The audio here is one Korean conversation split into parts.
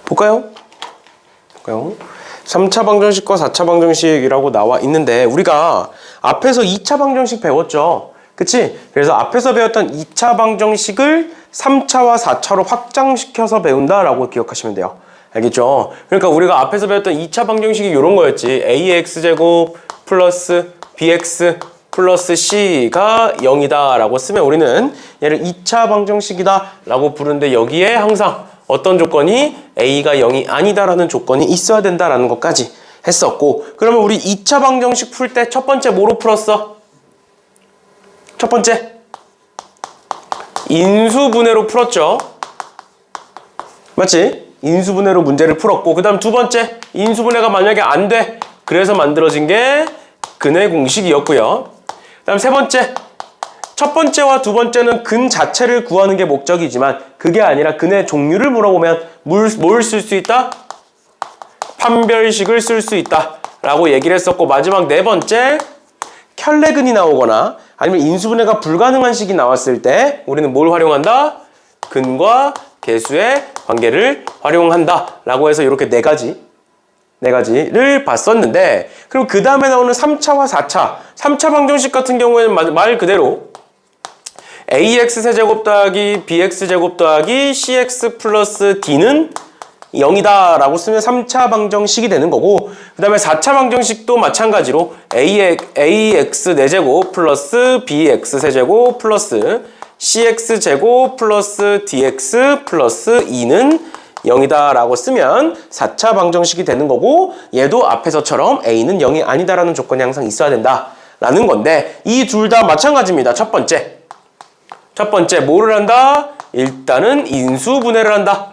볼까요? 3차 방정식과 4차 방정식이라고 나와 있는데 우리가 앞에서 2차 방정식 배웠죠. 그치? 그래서 앞에서 배웠던 2차 방정식을 3차와 4차로 확장시켜서 배운다라고 기억하시면 돼요. 알겠죠? 그러니까 우리가 앞에서 배웠던 2차 방정식이 이런 거였지. ax제곱 플러스 bx 플러스 c가 0이다 라고 쓰면 우리는 얘를 2차 방정식이다 라고 부르는데 여기에 항상 어떤 조건이 a가 0이 아니다라는 조건이 있어야 된다라는 것까지 했었고, 그러면 우리 2차 방정식 풀 때 첫 번째 뭐로 풀었어? 첫 번째 인수분해로 풀었죠. 맞지? 인수분해로 문제를 풀었고, 그 다음 두 번째 인수분해가 만약에 안 돼. 그래서 만들어진 게 근의 공식이었고요. 그 다음 세 번째, 첫 번째와 두 번째는 근 자체를 구하는 게 목적이지만 그게 아니라 근의 종류를 물어보면 뭘 쓸 수 있다? 판별식을 쓸 수 있다 라고 얘기를 했었고, 마지막 네 번째, 켤레근이 나오거나 아니면 인수분해가 불가능한 식이 나왔을 때 우리는 뭘 활용한다? 근과 계수의 관계를 활용한다 라고 해서 이렇게 네 가지를 봤었는데, 그럼 그 다음에 나오는 3차와 4차 3차 방정식 같은 경우에는 말 그대로 ax-세제곱 더하기 bx-제곱 더하기 cx 플러스 d는 0이다 라고 쓰면 3차 방정식이 되는 거고, 그 다음에 4차 방정식도 마찬가지로 ax 4제곱 플러스 bx 세제곱 플러스 cx제곱 플러스 dx 플러스 2는 0이다 라고 쓰면 4차 방정식이 되는 거고, 얘도 앞에서처럼 a는 0이 아니다 라는 조건이 항상 있어야 된다 라는 건데, 이 둘 다 마찬가지입니다. 첫 번째 뭐를 한다? 일단은 인수분해를 한다.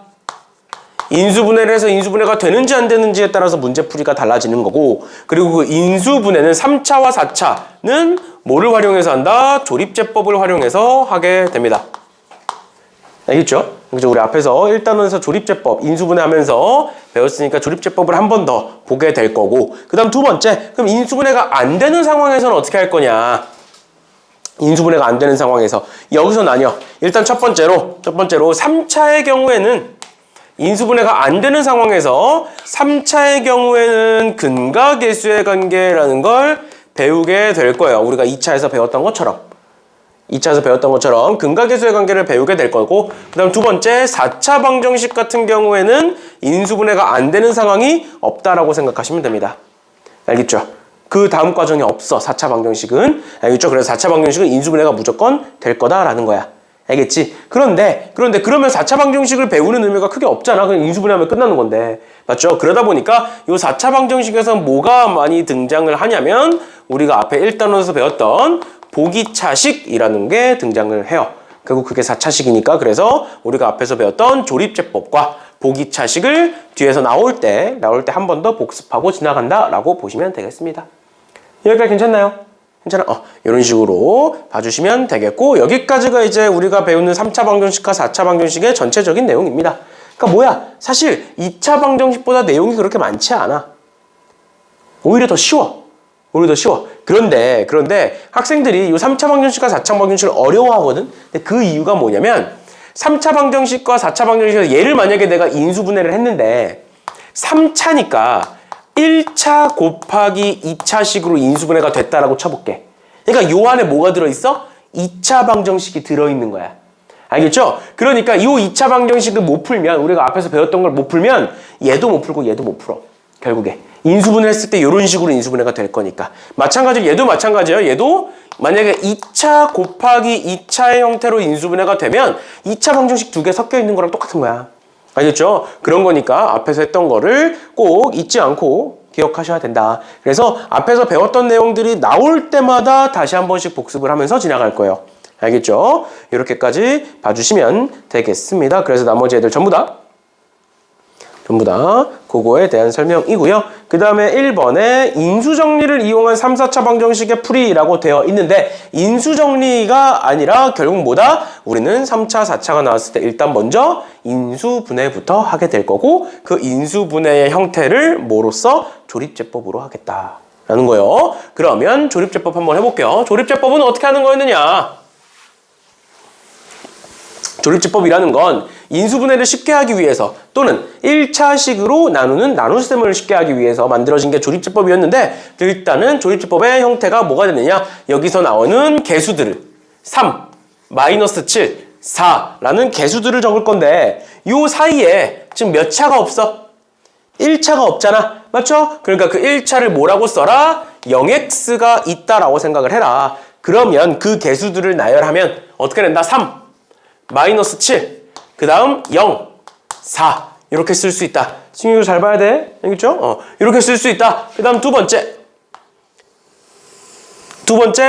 인수분해를 해서 인수분해가 되는지 안 되는지에 따라서 문제풀이가 달라지는 거고, 그리고 그 인수분해는 3차와 4차는 뭐를 활용해서 한다? 조립제법을 활용해서 하게 됩니다. 알겠죠? 그죠? 우리 앞에서 1단원에서 조립제법, 인수분해하면서 배웠으니까 조립제법을 한 번 더 보게 될 거고, 그 다음 두 번째, 그럼 인수분해가 안 되는 상황에서는 어떻게 할 거냐? 인수분해가 안 되는 상황에서 여기서 나뉘어. 일단 첫 번째로 3차의 경우에는 인수분해가 안 되는 상황에서 3차의 경우에는 근과 계수의 관계라는 걸 배우게 될 거예요. 우리가 2차에서 배웠던 것처럼 근과 계수의 관계를 배우게 될 거고, 그 다음 두 번째 4차 방정식 같은 경우에는 인수분해가 안 되는 상황이 없다라고 생각하시면 됩니다. 알겠죠? 그 다음 과정이 없어. 4차 방정식은. 알겠죠? 그래서 4차 방정식은 인수분해가 무조건 될 거다라는 거야. 알겠지? 그런데 그러면 4차 방정식을 배우는 의미가 크게 없잖아. 그냥 인수분해하면 끝나는 건데. 맞죠? 그러다 보니까 이 4차 방정식에서 뭐가 많이 등장을 하냐면 우리가 앞에 1단원에서 배웠던 보기차식이라는 게 등장을 해요. 결국 그게 4차식이니까, 그래서 우리가 앞에서 배웠던 조립제법과 보기차식을 뒤에서 나올 때 한 번 더 복습하고 지나간다라고 보시면 되겠습니다. 여기까지 괜찮나요? 괜찮아? 이런 식으로 봐주시면 되겠고, 여기까지가 이제 우리가 배우는 3차 방정식과 4차 방정식의 전체적인 내용입니다. 그러니까 뭐야? 사실 2차 방정식보다 내용이 그렇게 많지 않아. 오히려 더 쉬워. 그런데 학생들이 이 3차 방정식과 4차 방정식을 어려워하거든? 근데 그 이유가 뭐냐면 3차 방정식과 4차 방정식에서 얘를 만약에 내가 인수분해를 했는데 3차니까 1차 곱하기 2차식으로 인수분해가 됐다라고 쳐볼게. 그러니까 요 안에 뭐가 들어있어? 2차 방정식이 들어있는 거야. 알겠죠? 그러니까 이 2차 방정식을 못 풀면, 우리가 앞에서 배웠던 걸 못 풀면 얘도 못 풀고 얘도 못 풀어. 결국에. 인수분해 했을 때 이런 식으로 인수분해가 될 거니까. 마찬가지로 얘도 마찬가지예요. 얘도 만약에 2차 곱하기 2차의 형태로 인수분해가 되면 2차 방정식 두 개 섞여 있는 거랑 똑같은 거야. 알겠죠? 그런 거니까 앞에서 했던 거를 꼭 잊지 않고 기억하셔야 된다. 그래서 앞에서 배웠던 내용들이 나올 때마다 다시 한 번씩 복습을 하면서 지나갈 거예요. 알겠죠? 이렇게까지 봐주시면 되겠습니다. 그래서 나머지 애들 전부 다 그거에 대한 설명이고요. 그 다음에 1번에 인수정리를 이용한 3, 4차 방정식의 풀이라고 되어 있는데, 인수정리가 아니라 결국 뭐다? 우리는 3차, 4차가 나왔을 때 일단 먼저 인수분해부터 하게 될 거고, 그 인수분해의 형태를 뭐로써? 조립제법으로 하겠다라는 거예요. 그러면 조립제법 한번 해볼게요. 조립제법은 어떻게 하는 거였느냐? 조립제법이라는 건 인수분해를 쉽게 하기 위해서 또는 1차식으로 나누는 나눗셈을 쉽게 하기 위해서 만들어진 게 조립제법이었는데 일단은 조립제법의 형태가 뭐가 되느냐? 여기서 나오는 개수들을 3, 마이너스 7, 4라는 개수들을 적을 건데 요 사이에 지금 몇 차가 없어? 1차가 없잖아. 맞죠? 그러니까 그 1차를 뭐라고 써라? 0x가 있다라고 생각을 해라. 그러면 그 개수들을 나열하면 어떻게 된다? 3, 마이너스 7, 그 다음 0, 4 이렇게 쓸 수 있다. 지금 이거 잘 봐야 돼. 알겠죠? 이렇게 쓸 수 있다. 그 다음 두 번째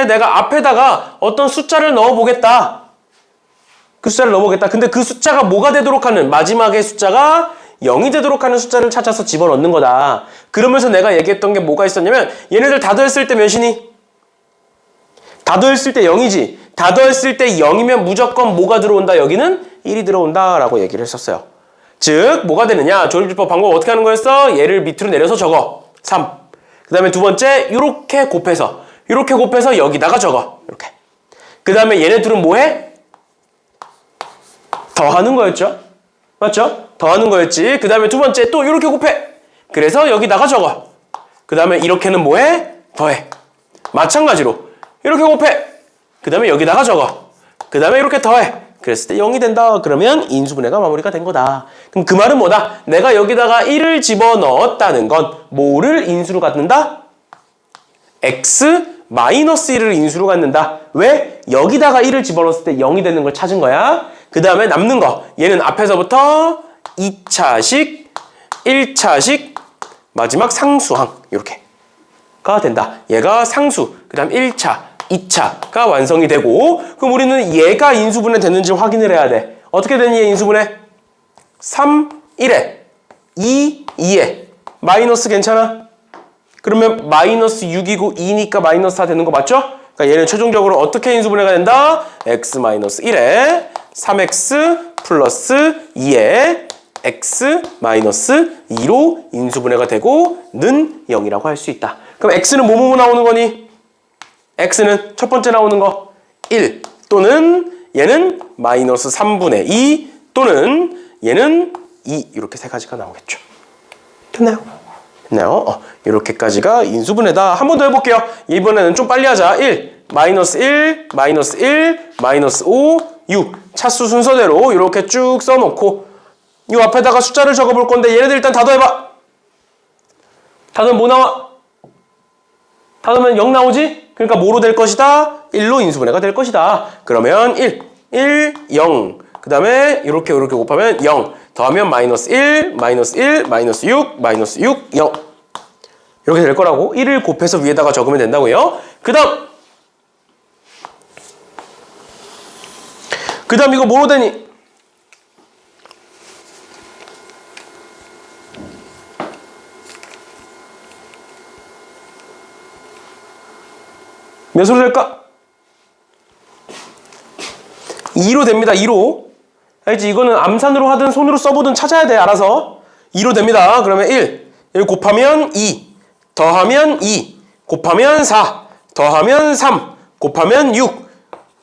내가 앞에다가 어떤 숫자를 넣어보겠다. 그 숫자를 넣어보겠다. 근데 그 숫자가 뭐가 되도록 하는 마지막에 숫자가 0이 되도록 하는 숫자를 찾아서 집어넣는 거다. 그러면서 내가 얘기했던 게 뭐가 있었냐면 얘네들 다 더했을 때 몇이니? 다 더했을 때 0이지. 다 더했을 때 0이면 무조건 뭐가 들어온다? 여기는 1이 들어온다 라고 얘기를 했었어요. 즉 뭐가 되느냐? 조립제법 방법 어떻게 하는 거였어? 얘를 밑으로 내려서 적어. 3. 그 다음에 두 번째 이렇게 곱해서 여기다가 적어. 이렇게. 그 다음에 얘네들은 뭐해? 더하는 거였죠? 맞죠? 더하는 거였지. 그 다음에 두 번째 또 이렇게 곱해. 그래서 여기다가 적어. 그 다음에 이렇게는 뭐해? 더해. 마찬가지로 이렇게 곱해. 그 다음에 여기다가 적어. 그 다음에 이렇게 더해. 그랬을 때 0이 된다. 그러면 인수분해가 마무리가 된 거다. 그럼 그 말은 뭐다? 내가 여기다가 1을 집어넣었다는 건 뭐를 인수로 갖는다? x 마이너스 1을 인수로 갖는다. 왜? 여기다가 1을 집어넣었을 때 0이 되는 걸 찾은 거야. 그 다음에 남는 거. 얘는 앞에서부터 2차식, 1차식, 마지막 상수항. 이렇게가 된다. 얘가 상수. 그 다음 1차, 2차가 완성이 되고 그럼 우리는 얘가 인수분해 됐는지 확인을 해야 돼. 어떻게 되니 얘 인수분해? 3, 1에 2, 2에 마이너스 괜찮아? 그러면 마이너스 6이고 2니까 마이너스 4 되는 거 맞죠? 그러니까 얘는 최종적으로 어떻게 인수분해가 된다? x-1에 3x 플러스 2에 x-2로 인수분해가 되고 는 0이라고 할 수 있다. 그럼 x는 뭐뭐 나오는 거니? x는 첫 번째 나오는 거 1 또는 얘는 마이너스 3분의 2 또는 얘는 2 이렇게 세 가지가 나오겠죠. 됐나요? 이렇게까지가 인수분해다. 한 번 더 해볼게요. 이번에는 좀 빨리 하자. 1, 마이너스 1, 마이너스 1, 마이너스 5, 6 차수 순서대로 이렇게 쭉 써놓고 이 앞에다가 숫자를 적어볼 건데 얘네들 일단 다 더해봐. 다 더하면 뭐 나와? 다 더하면 0 나오지? 그러니까 뭐로 될 것이다? 1로 인수분해가 될 것이다. 그러면 1, 0 그 다음에 이렇게 곱하면 0 더하면 마이너스 1, 마이너스 1, 마이너스 6, 마이너스 6, 0 이렇게 될 거라고 1을 곱해서 위에다가 적으면 된다고요. 그 다음 이거 뭐로 되니? 몇으로 될까? 2로 됩니다. 2로. 알지? 이거는 암산으로 하든 손으로 써보든 찾아야 돼. 알아서. 2로 됩니다. 그러면 1 곱하면 2 더하면 2 곱하면 4 더하면 3 곱하면 6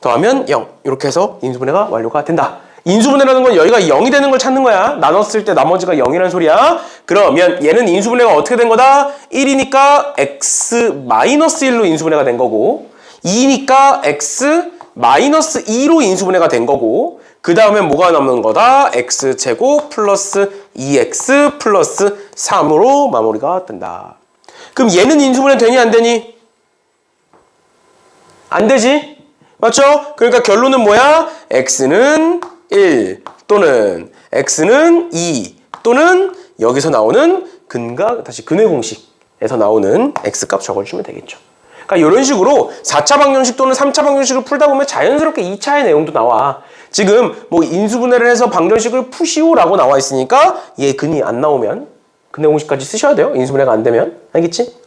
더하면 0 이렇게 해서 인수분해가 완료가 된다. 인수분해라는 건 여기가 0이 되는 걸 찾는 거야. 나눴을 때 나머지가 0이라는 소리야. 그러면 얘는 인수분해가 어떻게 된 거다? 1이니까 x-1로 인수분해가 된 거고 2니까 x-2로 인수분해가 된 거고 그 다음에 뭐가 남는 거다? x제곱 플러스 2x 플러스 3으로 마무리가 된다. 그럼 얘는 인수분해 되니 안 되니? 안 되지? 맞죠? 그러니까 결론은 뭐야? x는 1 또는 x는 2 또는 여기서 나오는 근의 공식에서 나오는 x값 적어주면 되겠죠. 그러니까 이런 식으로 4차 방정식 또는 3차 방정식을 풀다 보면 자연스럽게 2차의 내용도 나와. 지금 뭐 인수분해를 해서 방정식을 푸시오라고 나와 있으니까 얘 근이 안 나오면 근의 공식까지 쓰셔야 돼요. 인수분해가 안 되면. 알겠지?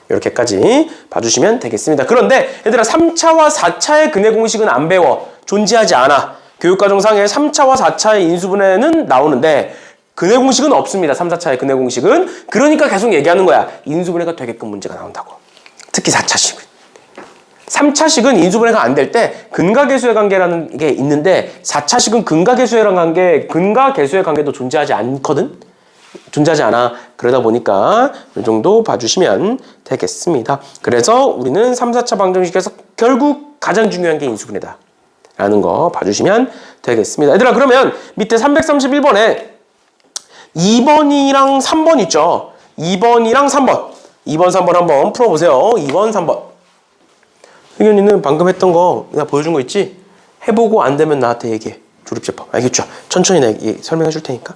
이렇게까지 봐주시면 되겠습니다. 그런데 얘들아 3차와 4차의 근의 공식은 안 배워. 존재하지 않아. 교육과정상에 3차와 4차의 인수분해는 나오는데 근의 공식은 없습니다. 3, 4차의 근의 공식은. 그러니까 계속 얘기하는 거야. 인수분해가 되게끔 문제가 나온다고. 특히 4차식은. 3차식은 인수분해가 안 될 때 근가계수의 관계라는 게 있는데 4차식은 근가계수의 관계도 존재하지 않거든? 존재하지 않아. 그러다 보니까 이 정도 봐주시면 되겠습니다. 그래서 우리는 3, 4차 방정식에서 결국 가장 중요한 게 인수분해다 라는 거 봐주시면 되겠습니다. 얘들아, 그러면 밑에 331번에 2번이랑 3번 있죠? 2번이랑 3번. 2번, 3번 한번 풀어보세요. 2번, 3번. 승현이는 방금 했던 거 내가 보여준 거 있지? 해보고 안 되면 나한테 얘기해. 조립제법. 알겠죠? 천천히 내가 설명해 줄 테니까.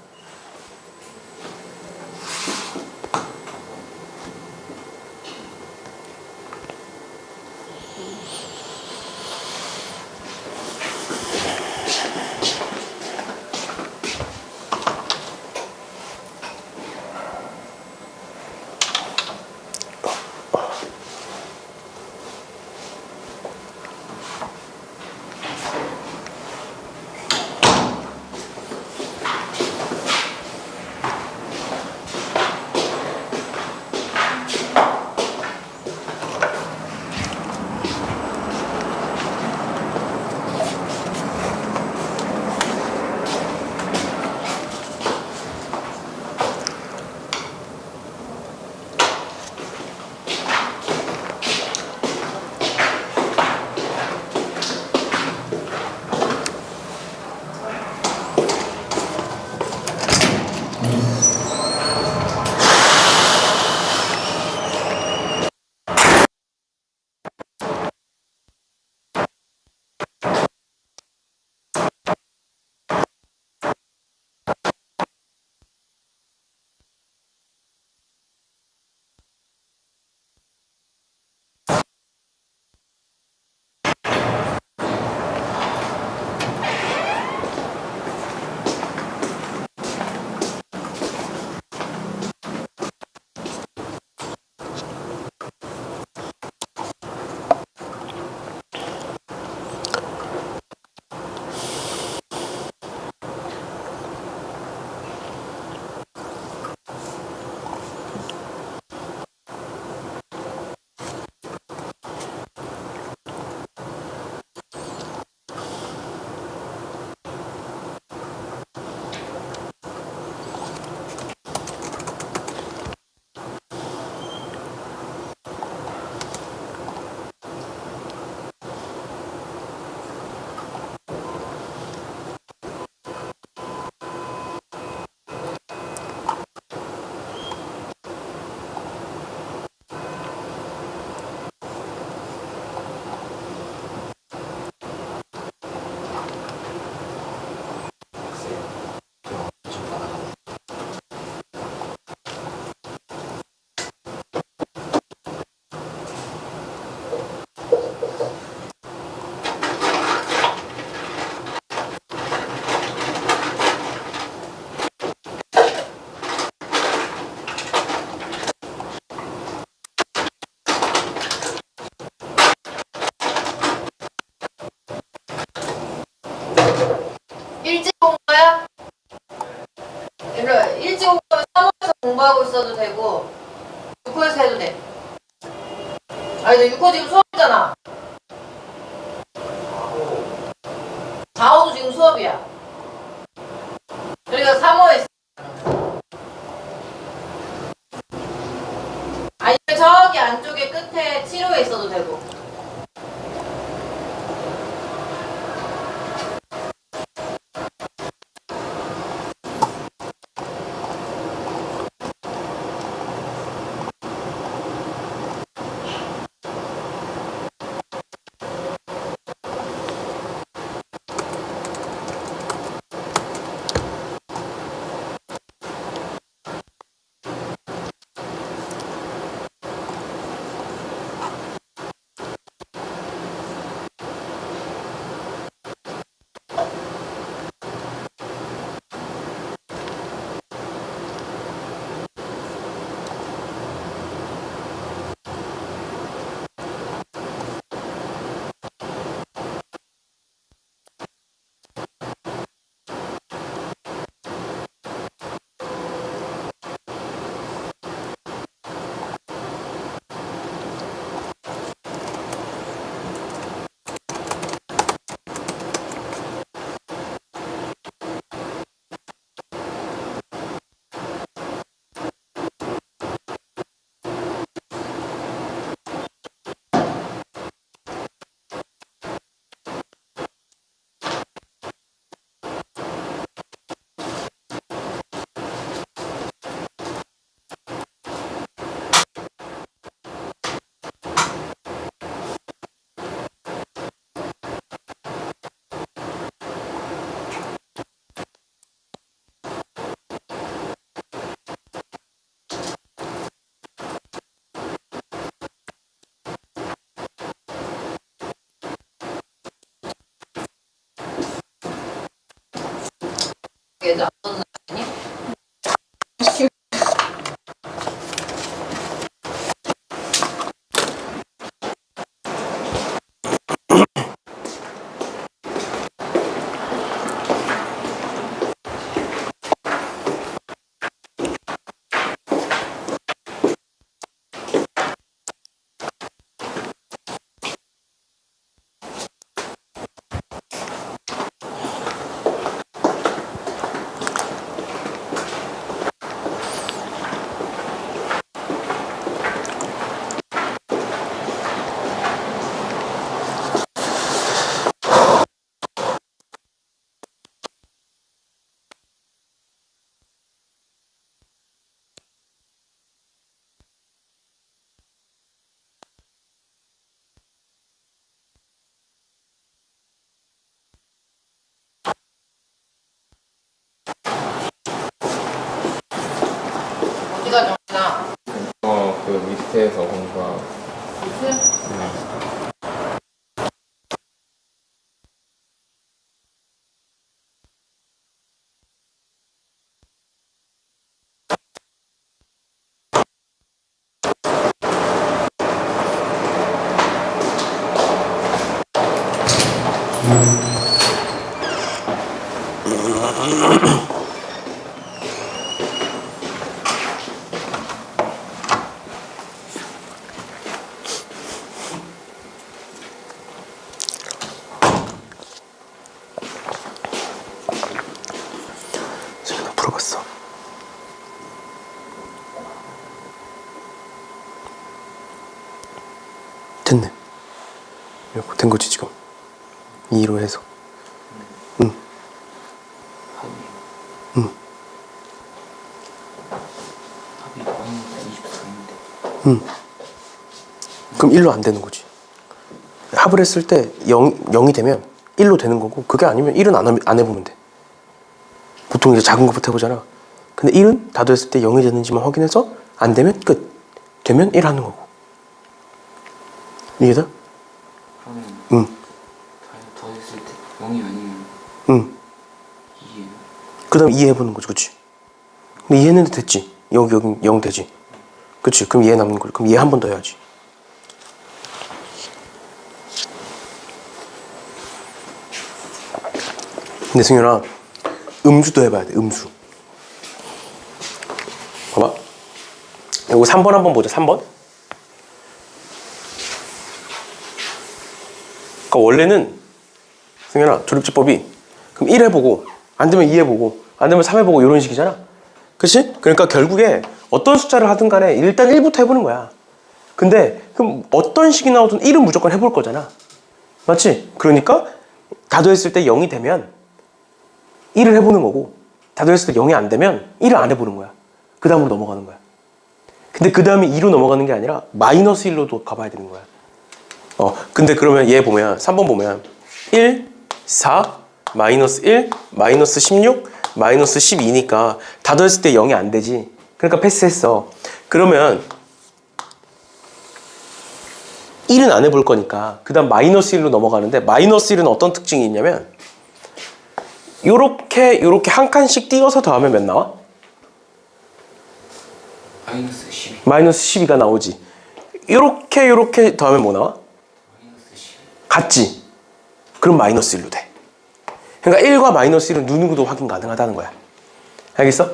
일찍 온 거야? 일찍 온 거면 사무실에서 공부하고 있어도 되고 6호에서 해도 돼. 아니 너 6호 지금 수업이잖아. 4호도 지금 수업이야. 그러니까 3호에 있어. 아니면 저기 안쪽에 끝에 7호에 있어도 되고. 얘도 안 넣는 아니? 어디가 정신아? 그 밑에서 공부하고. 무슨? 제가 풀어봤어. 됐네. 이렇게 된 거지 지금. 2로 해서. 응. 응. 응. 그럼 1로 안 되는 거지. 합을 했을 때 0이 되면 1로 되는 거고, 그게 아니면 1은 안 해보면 돼. 보통 이제 작은 것부터 해보잖아. 근데 1은 다도했을 때 0이 되는지만 확인해서 안 되면 끝. 되면 1 하는 거고. 이해다? 그러면 응. 더했을 때 0이 아니면 응. 2예요? 그 다음 이해해보는 거지, 그치? 근데 이해했는데 됐지? 여기 0 되지? 그치? 그럼 이해 남는 거지. 그럼 이해 한 번 더 해야지. 근데 승현아, 음수도 해봐야 돼, 음수. 봐봐. 이거 3번 한번 보자, 3번. 그러니까 원래는 승현아, 조립제법이 그럼 1 해보고, 안 되면 2 해보고, 안 되면 3 해보고, 이런 식이잖아. 그치? 그러니까 결국에 어떤 숫자를 하든 간에 일단 1부터 해보는 거야. 근데 그럼 어떤 식이 나오든 1은 무조건 해볼 거잖아. 맞지? 그러니까 다도했을 때 0이 되면 1을 해보는 거고, 다도했을 때 0이 안 되면 1을 안 해보는 거야. 그 다음으로 넘어가는 거야. 근데 그 다음에 2로 넘어가는 게 아니라 마이너스 1로도 가봐야 되는 거야. 근데 그러면 얘 보면 3번 보면 1, 4, 마이너스 1, 마이너스 16, 마이너스 12니까 다도했을 때 0이 안 되지. 그러니까 패스했어. 그러면 1은 안 해볼 거니까 그 다음 마이너스 1로 넘어가는데, 마이너스 1은 어떤 특징이 있냐면 요렇게 한 칸씩 띄어서 더하면 몇 나와? 마이너스 12. 마이너스 12가 나오지. 요렇게 더하면 뭐 나와? 마이너스 12. 같지? 그럼 마이너스 1로 돼. 그러니까 1과 마이너스 1은 누구도 확인 가능하다는 거야. 알겠어?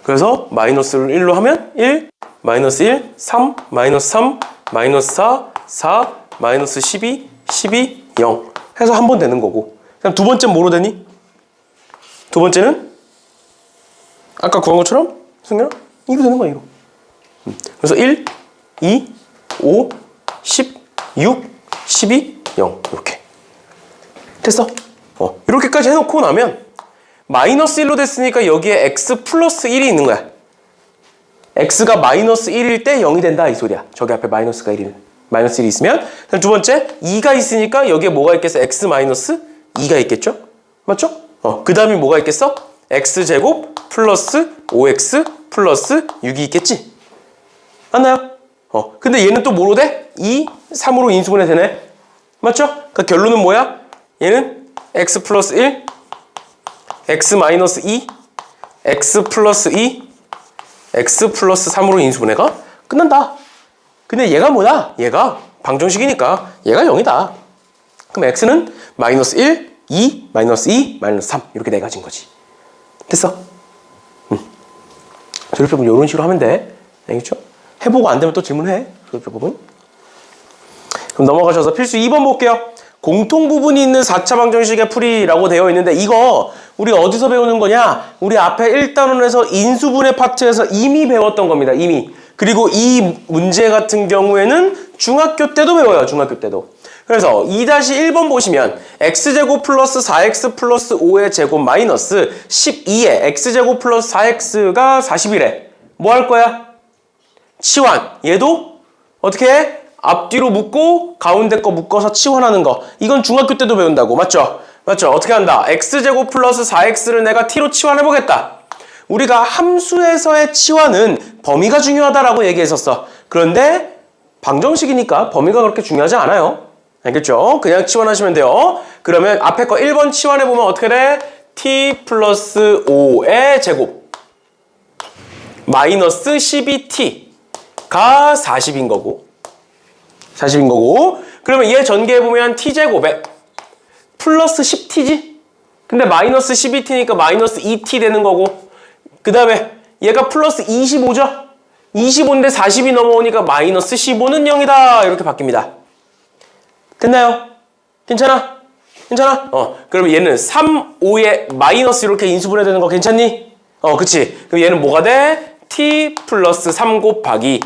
그래서 마이너스를 1로 하면 1, 마이너스 1, 3, 마이너스 3, 마이너스 4, 4, 마이너스 12, 12, 0 해서 한 번 되는 거고. 그럼 두 번째는 뭐로 되니? 두 번째는 아까 구한 것처럼 승현아 2로 되는 거야, 2로. 그래서 1, 2, 5, 10, 6, 12, 0 이렇게 됐어. 이렇게까지 해놓고 나면 마이너스 1로 됐으니까 여기에 x 플러스 1이 있는 거야. x가 마이너스 1일 때 0이 된다, 이 소리야. 저기 앞에 마이너스가 1이 있으면. 두 번째 2가 있으니까 여기에 뭐가 있겠어? x 마이너스 2가 있겠죠? 맞죠? 그 다음에 뭐가 있겠어? x제곱 플러스 5x 플러스 6이 있겠지? 맞나요? 근데 얘는 또 뭐로 돼? 2, 3으로 인수분해 되네. 맞죠? 그러니까 결론은 뭐야? 얘는 x 플러스 1, x 마이너스 2, x 플러스 2, x 플러스 3으로 인수분해가 끝난다. 근데 얘가 뭐야? 얘가 방정식이니까 얘가 0이다. 그럼 x는 마이너스 1, 2, 마이너스 2, 마이너스 3 이렇게 네 가지인 거지. 됐어? 조립해 보면 이런 식으로 하면 돼. 알겠죠? 해보고 안 되면 또 질문해. 조립해 보면. 그럼 넘어가셔서 필수 2번 볼게요. 공통 부분이 있는 4차 방정식의 풀이라고 되어 있는데 이거 우리가 어디서 배우는 거냐? 우리 앞에 1단원에서 인수분해 파트에서 이미 배웠던 겁니다. 이미. 그리고 이 문제 같은 경우에는 중학교 때도 배워요. 중학교 때도. 그래서 2-1번 보시면 x제곱 플러스 4x 플러스 5의 제곱 마이너스 12에 x제곱 플러스 4x가 41에 뭐 할 거야? 치환. 얘도 어떻게 해? 앞뒤로 묶고 가운데 거 묶어서 치환하는 거. 이건 중학교 때도 배운다고. 맞죠? 맞죠? 어떻게 한다? x제곱 플러스 4x를 내가 t로 치환해보겠다. 우리가 함수에서의 치환은 범위가 중요하다라고 얘기했었어. 그런데 방정식이니까 범위가 그렇게 중요하지 않아요. 알겠죠? 그냥 치환하시면 돼요. 그러면 앞에 거 1번 치환해보면 어떻게 돼? t 플러스 5의 제곱 마이너스 12t가 40인 거고 그러면 얘 전개해보면 t제곱에 플러스 10t지? 근데 마이너스 12t니까 마이너스 2t 되는 거고 그 다음에 얘가 플러스 25죠? 25인데 40이 넘어오니까 마이너스 15는 0이다 이렇게 바뀝니다. 됐나요? 괜찮아? 괜찮아? 그러면 얘는 3, 5에 마이너스 이렇게 인수분해 되는 거 괜찮니? 그치. 그럼 얘는 뭐가 돼? t 플러스 3 곱하기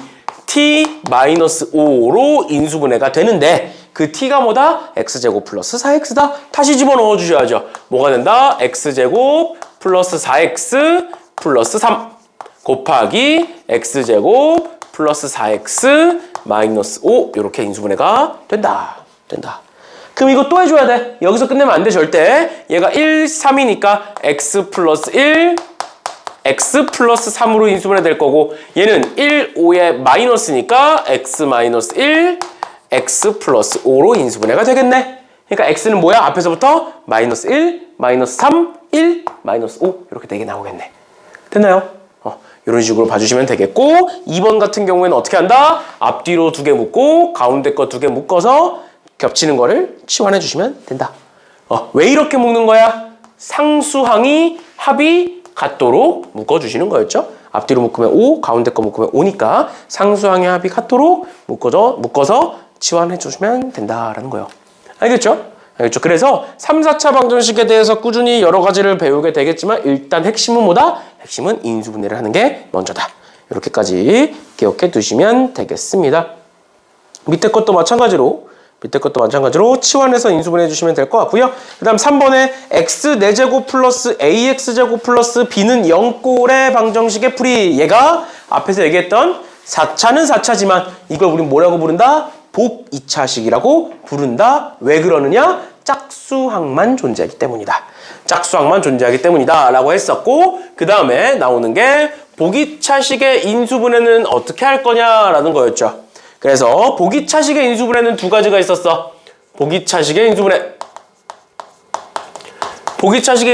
t 마이너스 5로 인수분해가 되는데 그 t가 뭐다? x제곱 플러스 4x다. 다시 집어넣어 주셔야죠. 뭐가 된다? x제곱 플러스 4x 플러스 3 곱하기 x제곱 플러스 4x 마이너스 5 이렇게 인수분해가 된다. 그럼 이거 또 해줘야 돼. 여기서 끝내면 안 돼 절대. 얘가 1, 3이니까 x 플러스 1 x 플러스 3으로 인수분해 될 거고 얘는 1, 5에 마이너스니까 x 마이너스 1 x 플러스 5로 인수분해가 되겠네. 그러니까 x는 뭐야? 앞에서부터 마이너스 1, 마이너스 3, 1, 마이너스 5 이렇게 4개 나오겠네. 됐나요? 이런 식으로 봐주시면 되겠고 2번 같은 경우에는 어떻게 한다? 앞뒤로 2개 묶고 가운데 거 2개 묶어서 겹치는 거를 치환해 주시면 된다. 왜 이렇게 묶는 거야? 상수항이 합이 같도록 묶어주시는 거였죠. 앞뒤로 묶으면 5, 가운데 거 묶으면 5니까 상수항의 합이 같도록 묶어서 치환해 주시면 된다라는 거예요. 알겠죠? 그래서 3, 4차 방정식에 대해서 꾸준히 여러 가지를 배우게 되겠지만 일단 핵심은 뭐다? 핵심은 인수분해를 하는 게 먼저다. 이렇게까지 기억해 두시면 되겠습니다. 밑에 것도 마찬가지로 치환해서 인수분해 주시면 될 것 같고요. 그 다음 3번에 x 4제곱 플러스 ax제곱 플러스 b는 0꼴의 방정식의 풀이. 얘가 앞에서 얘기했던 4차는 4차지만 이걸 우린 뭐라고 부른다? 복 2차식이라고 부른다. 왜 그러느냐? 짝수항만 존재하기 때문이다. 짝수항만 존재하기 때문이다 라고 했었고 그 다음에 나오는 게 복 2차식의 인수분해는 어떻게 할 거냐라는 거였죠. 그래서 복 2차식의 인수분해는 2가지가 있었어. 복 2차식의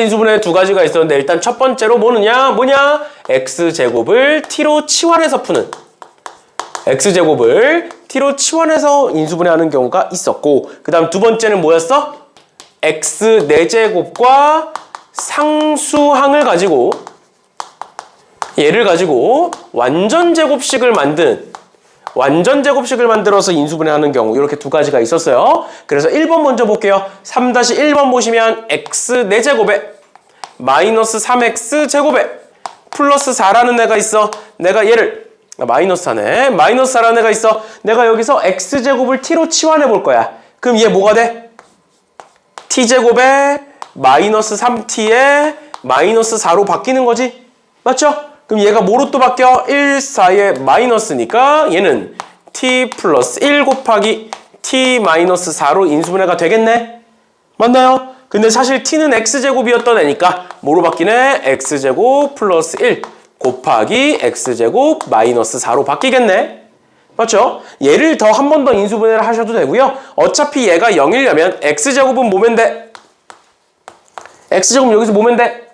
인수분해 2가지가 있었는데 일단 첫 번째로 뭐냐? x제곱을 t로 치환해서 푸는 x제곱을 t로 치환해서 인수분해하는 경우가 있었고 그 다음 두 번째는 뭐였어? x 4제곱과 상수항을 가지고 얘를 가지고 완전제곱식을 만들어서 인수분해하는 경우 이렇게 2가지가 있었어요. 그래서 1번 먼저 볼게요. 3-1번 보시면 x 4제곱에 마이너스 3x 제곱에 플러스 4라는 애가 있어. 내가 얘를 마이너스 4네. 마이너스 4라는 애가 있어. 내가 여기서 x제곱을 t로 치환해 볼 거야. 그럼 얘 뭐가 돼? t제곱에 마이너스 3t에 마이너스 4로 바뀌는 거지. 맞죠? 그럼 얘가 뭐로 또 바뀌어? 1, 4에 마이너스니까 얘는 t 플러스 1 곱하기 t 마이너스 4로 인수분해가 되겠네. 맞나요? 근데 사실 t는 x제곱이었던 애니까 뭐로 바뀌네? x제곱 플러스 1 곱하기 x제곱 마이너스 4로 바뀌겠네. 맞죠? 얘를 더 한 번 더 인수분해를 하셔도 되고요. 어차피 얘가 0이려면 x제곱은 뭐면 돼? x제곱 여기서 뭐면 돼?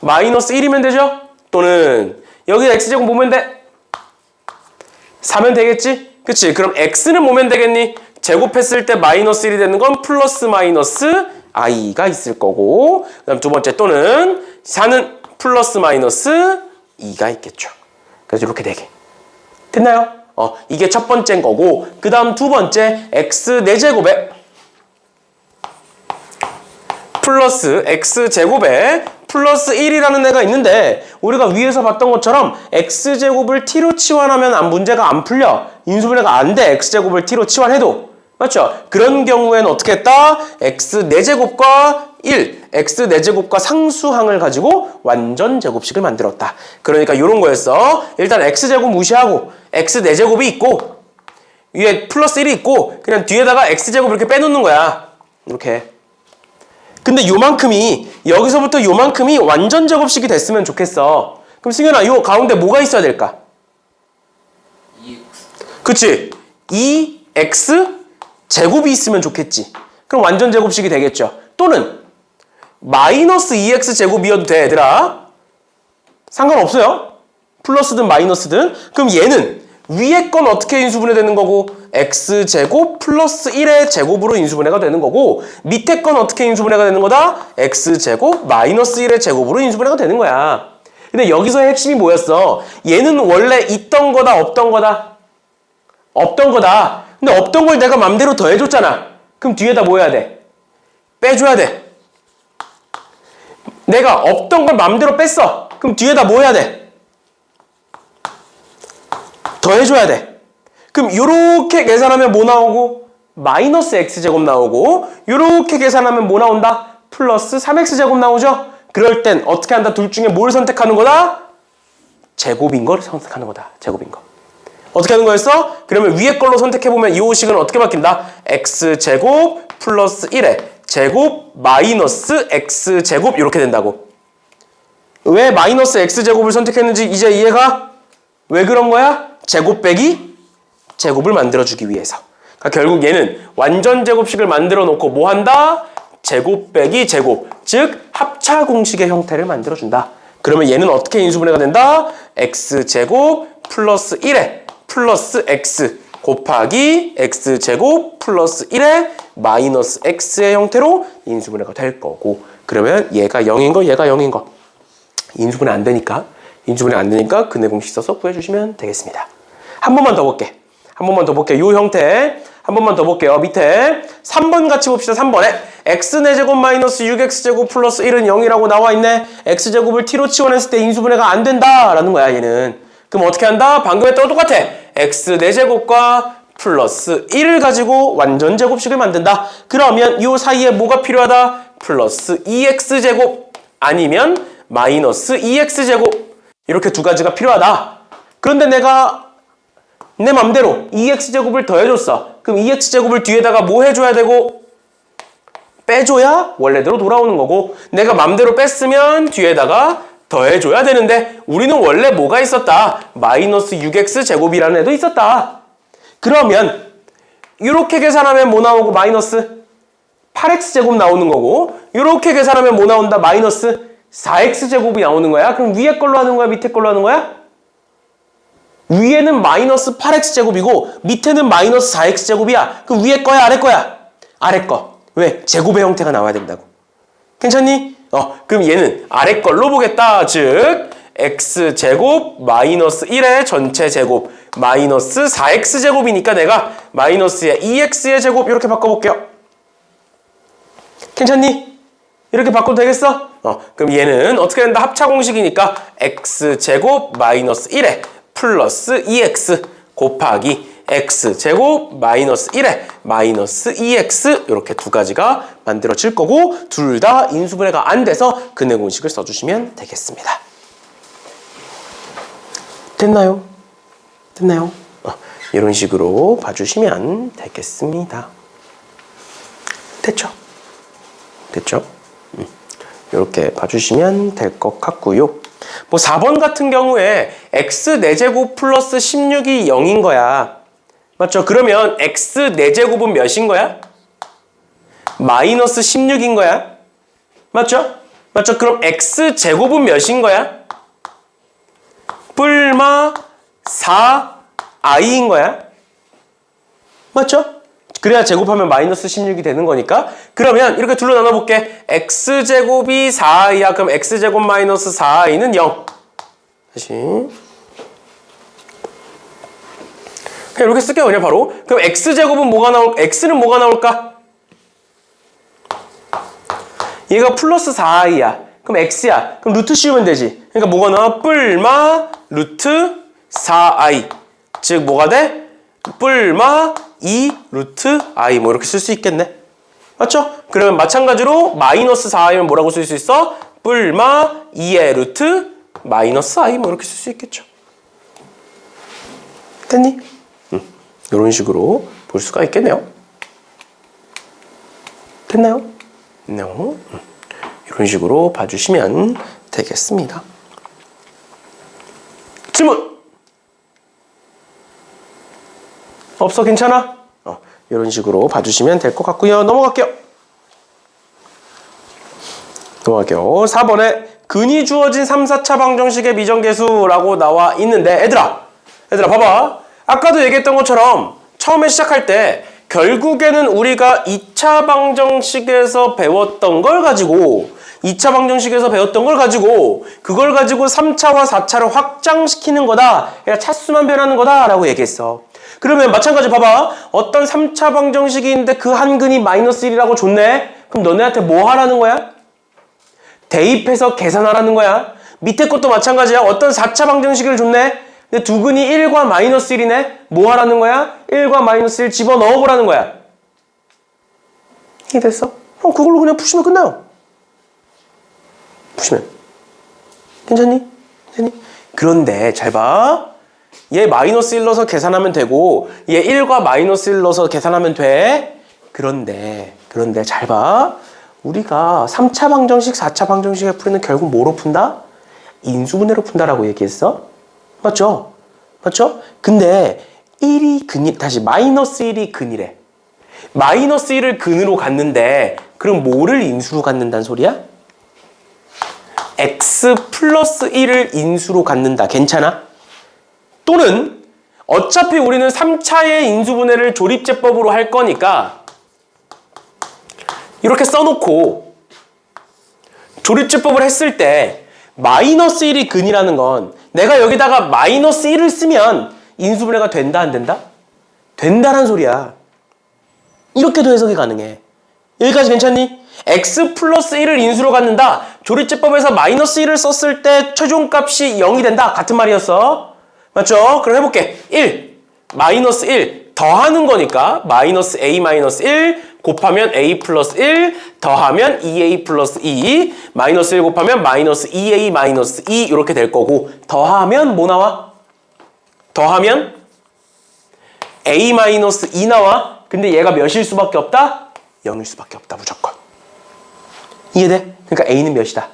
마이너스 1이면 되죠? 또는 여기 x제곱 뭐면 돼? 4면 되겠지? 그치? 그럼 x는 뭐면 되겠니? 제곱했을 때 마이너스 1이 되는 건 플러스 마이너스 i가 있을 거고, 그 다음 두 번째 또는 4는 플러스 마이너스 2가 있겠죠. 그래서 이렇게 4개. 됐나요? 이게 첫 번째인 거고, 그 다음 두 번째 x 4제곱에 플러스 x제곱에 플러스 1이라는 애가 있는데, 우리가 위에서 봤던 것처럼 x제곱을 t로 치환하면 문제가 안 풀려. 인수분해가 안 돼. x제곱을 t로 치환해도. 맞죠? 그런 경우에는 어떻게 했다? x 4제곱과 1, x 4제곱과 상수항을 가지고 완전 제곱식을 만들었다. 그러니까 이런 거였어. 일단 x제곱 무시하고 x 4제곱이 있고 위에 플러스 1이 있고 그냥 뒤에다가 x제곱 이렇게 빼놓는 거야. 이렇게. 근데 요만큼이 여기서부터 요만큼이 완전 제곱식이 됐으면 좋겠어. 그럼 승현아, 요 가운데 뭐가 있어야 될까? 2x. 그치? 2x 제곱이 있으면 좋겠지. 그럼 완전 제곱식이 되겠죠. 또는 마이너스 2x 제곱이어도 돼, 얘들아. 상관없어요. 플러스든 마이너스든. 그럼 얘는 위에 건 어떻게 인수분해 되는 거고, x제곱 플러스 1의 제곱으로 인수분해가 되는 거고, 밑에 건 어떻게 인수분해가 되는 거다? x제곱 마이너스 1의 제곱으로 인수분해가 되는 거야. 근데 여기서의 핵심이 뭐였어? 얘는 원래 있던 거다, 없던 거다? 없던 거다. 근데 없던 걸 내가 맘대로 더해줬잖아. 그럼 뒤에다 뭐 해야 돼? 빼줘야 돼. 내가 없던 걸 맘대로 뺐어. 그럼 뒤에다 뭐 해야 돼? 더해줘야 돼. 그럼 요렇게 계산하면 뭐 나오고? 마이너스 x제곱 나오고, 요렇게 계산하면 뭐 나온다? 플러스 3x제곱 나오죠? 그럴 땐 어떻게 한다? 둘 중에 뭘 선택하는 거다? 제곱인 걸 선택하는 거다. 제곱인 거. 어떻게 하는 거였어? 그러면 위에 걸로 선택해보면 이 호식은 어떻게 바뀐다? x제곱 플러스 1의 제곱 마이너스 x제곱 이렇게 된다고. 왜 마이너스 x제곱을 선택했는지 이제 이해가? 왜 그런 거야? 제곱 빼기 제곱을 만들어주기 위해서. 그러니까 결국 얘는 완전 제곱식을 만들어 놓고 뭐 한다? 제곱 빼기 제곱, 즉 합차 공식의 형태를 만들어준다. 그러면 얘는 어떻게 인수분해가 된다? x제곱 플러스 1의 플러스 x 곱하기 x제곱 플러스 1의 마이너스 x의 형태로 인수분해가 될 거고, 그러면 얘가 0인 거, 얘가 0인 거. 인수분해 안 되니까 근해 공식 써서 구해주시면 되겠습니다. 한 번만 더 볼게. 요 형태 한 번만 더 볼게요. 밑에 3번 같이 봅시다. 3번에 x 4제곱 마이너스 6x제곱 플러스 1은 0이라고 나와 있네. x제곱을 t로 치환했을 때 인수분해가 안 된다라는 거야, 얘는. 그럼 어떻게 한다? 방금 했던 거 똑같아. x 4제곱과 플러스 1을 가지고 완전 제곱식을 만든다. 그러면 이 사이에 뭐가 필요하다? 플러스 2x제곱 아니면 마이너스 2x제곱, 이렇게 두 가지가 필요하다. 그런데 내가 내 맘대로 2x제곱을 더해줬어. 그럼 2x제곱을 뒤에다가 뭐 해줘야 되고? 빼줘야 원래대로 돌아오는 거고, 내가 맘대로 뺐으면 뒤에다가 더해줘야 되는데 우리는 원래 뭐가 있었다? 마이너스 6x제곱이라는 애도 있었다. 그러면 이렇게 계산하면 뭐 나오고? 마이너스 8x제곱 나오는 거고, 이렇게 계산하면 뭐 나온다? 마이너스 4x제곱이 나오는 거야. 그럼 위에 걸로 하는 거야? 밑에 걸로 하는 거야? 위에는 마이너스 8x제곱이고 밑에는 마이너스 4x제곱이야. 그럼 위에 거야? 아래 거야? 아래 거. 왜? 제곱의 형태가 나와야 된다고. 괜찮니? 그럼 얘는 아래 걸로 보겠다. 즉 x제곱 마이너스 1의 전체 제곱 마이너스 4x제곱이니까 내가 마이너스의 2x의 제곱 이렇게 바꿔볼게요. 괜찮니? 이렇게 바꿔도 되겠어? 그럼 얘는 어떻게 된다? 합차 공식이니까 x제곱 마이너스 1의 플러스 2x 곱하기 x제곱 마이너스 1에 마이너스 2x, 이렇게 두 가지가 만들어질 거고, 둘 다 인수분해가 안 돼서 근해 공식을 써주시면 되겠습니다. 됐나요? 이런 식으로 봐주시면 되겠습니다. 됐죠? 이렇게 봐주시면 될 것 같고요. 뭐 4번 같은 경우에 x 4제곱 플러스 16이 0인 거야. 맞죠? 그러면 x 4제곱은 몇인 거야? 마이너스 16인 거야. 맞죠? 맞죠? 그럼 x제곱은 몇인 거야? 뿔마 4i인 거야. 맞죠? 그래야 제곱하면 마이너스 16이 되는 거니까. 그러면 이렇게 둘로 나눠볼게. x제곱이 4i야. 그럼 x제곱 마이너스 4i는 0. 다시. 그냥 이렇게 쓸게요. 그냥 바로. 그럼 x제곱은 x는 뭐가 나올까? 얘가 플러스 4i야. 그럼 x야. 그럼 루트 씌우면 되지. 그러니까 뭐가 나와? 뿔마 루트 4i. 즉 뭐가 돼? 뿔마 2 루트 i. 뭐 이렇게 쓸 수 있겠네. 맞죠? 그러면 마찬가지로 마이너스 4i면 뭐라고 쓸 수 있어? 뿔마 2의 루트 마이너스 i. 뭐 이렇게 쓸 수 있겠죠. 됐니? 이런 식으로 볼 수가 있겠네요. 됐나요? 네. 이런 식으로 봐주시면 되겠습니다. 질문! 없어? 괜찮아? 이런 식으로 봐주시면 될 것 같고요. 넘어갈게요. 4번에 근이 주어진 3, 4차 방정식의 미정계수라고 나와 있는데 얘들아 봐봐. 아까도 얘기했던 것처럼 처음에 시작할 때 결국에는 우리가 2차 방정식에서 배웠던 걸 가지고 2차 방정식에서 배웠던 걸 가지고 그걸 가지고 3차와 4차를 확장시키는 거다. 그냥 차수만 변하는 거다 라고 얘기했어. 그러면 마찬가지 봐봐. 어떤 3차 방정식이 있는데 그 한 근이 마이너스 1이라고 줬네. 그럼 너네한테 뭐 하라는 거야? 대입해서 계산하라는 거야. 밑에 것도 마찬가지야. 어떤 4차 방정식을 줬네. 근데 두 근이 1과 마이너스 1이네. 뭐 하라는 거야? 1과 마이너스 1 집어넣어보라는 거야. 이해됐어? 그걸로 그냥 푸시면 끝나요. 푸시면. 괜찮니? 그런데 잘 봐. 얘 마이너스 1 넣어서 계산하면 되고 얘 1과 마이너스 1 넣어서 계산하면 돼. 그런데 잘 봐. 우리가 3차 방정식, 4차 방정식의 풀이는 결국 뭐로 푼다? 인수분해로 푼다라고 얘기했어. 맞죠? 근데 1이 근이 다시 마이너스 1이 근이래. 마이너스 1을 근으로 갔는데 그럼 뭐를 인수로 갖는다는 소리야? x 플러스 1을 인수로 갖는다. 괜찮아? 또는 어차피 우리는 3차의 인수분해를 조립제법으로 할 거니까 이렇게 써놓고 조립제법을 했을 때 마이너스 1이 근이라는 건 내가 여기다가 마이너스 1을 쓰면 인수분해가 된다 안 된다? 된다란 소리야. 이렇게도 해석이 가능해. 여기까지 괜찮니? x 플러스 1을 인수로 갖는다. 조립제법에서 마이너스 1을 썼을 때 최종값이 0이 된다. 같은 말이었어. 맞죠? 그럼 해볼게. 1 마이너스 1 더하는 거니까 마이너스 a 마이너스 1 곱하면 a 플러스 1 더하면 2a 플러스 2 마이너스 1 곱하면 마이너스 2a 마이너스 2 이렇게 될 거고 더하면 뭐 나와? 더하면 a 마이너스 2 나와. 근데 얘가 몇일 수밖에 없다? 0일 수밖에 없다. 무조건. 이해돼? 그러니까 a는 몇이다?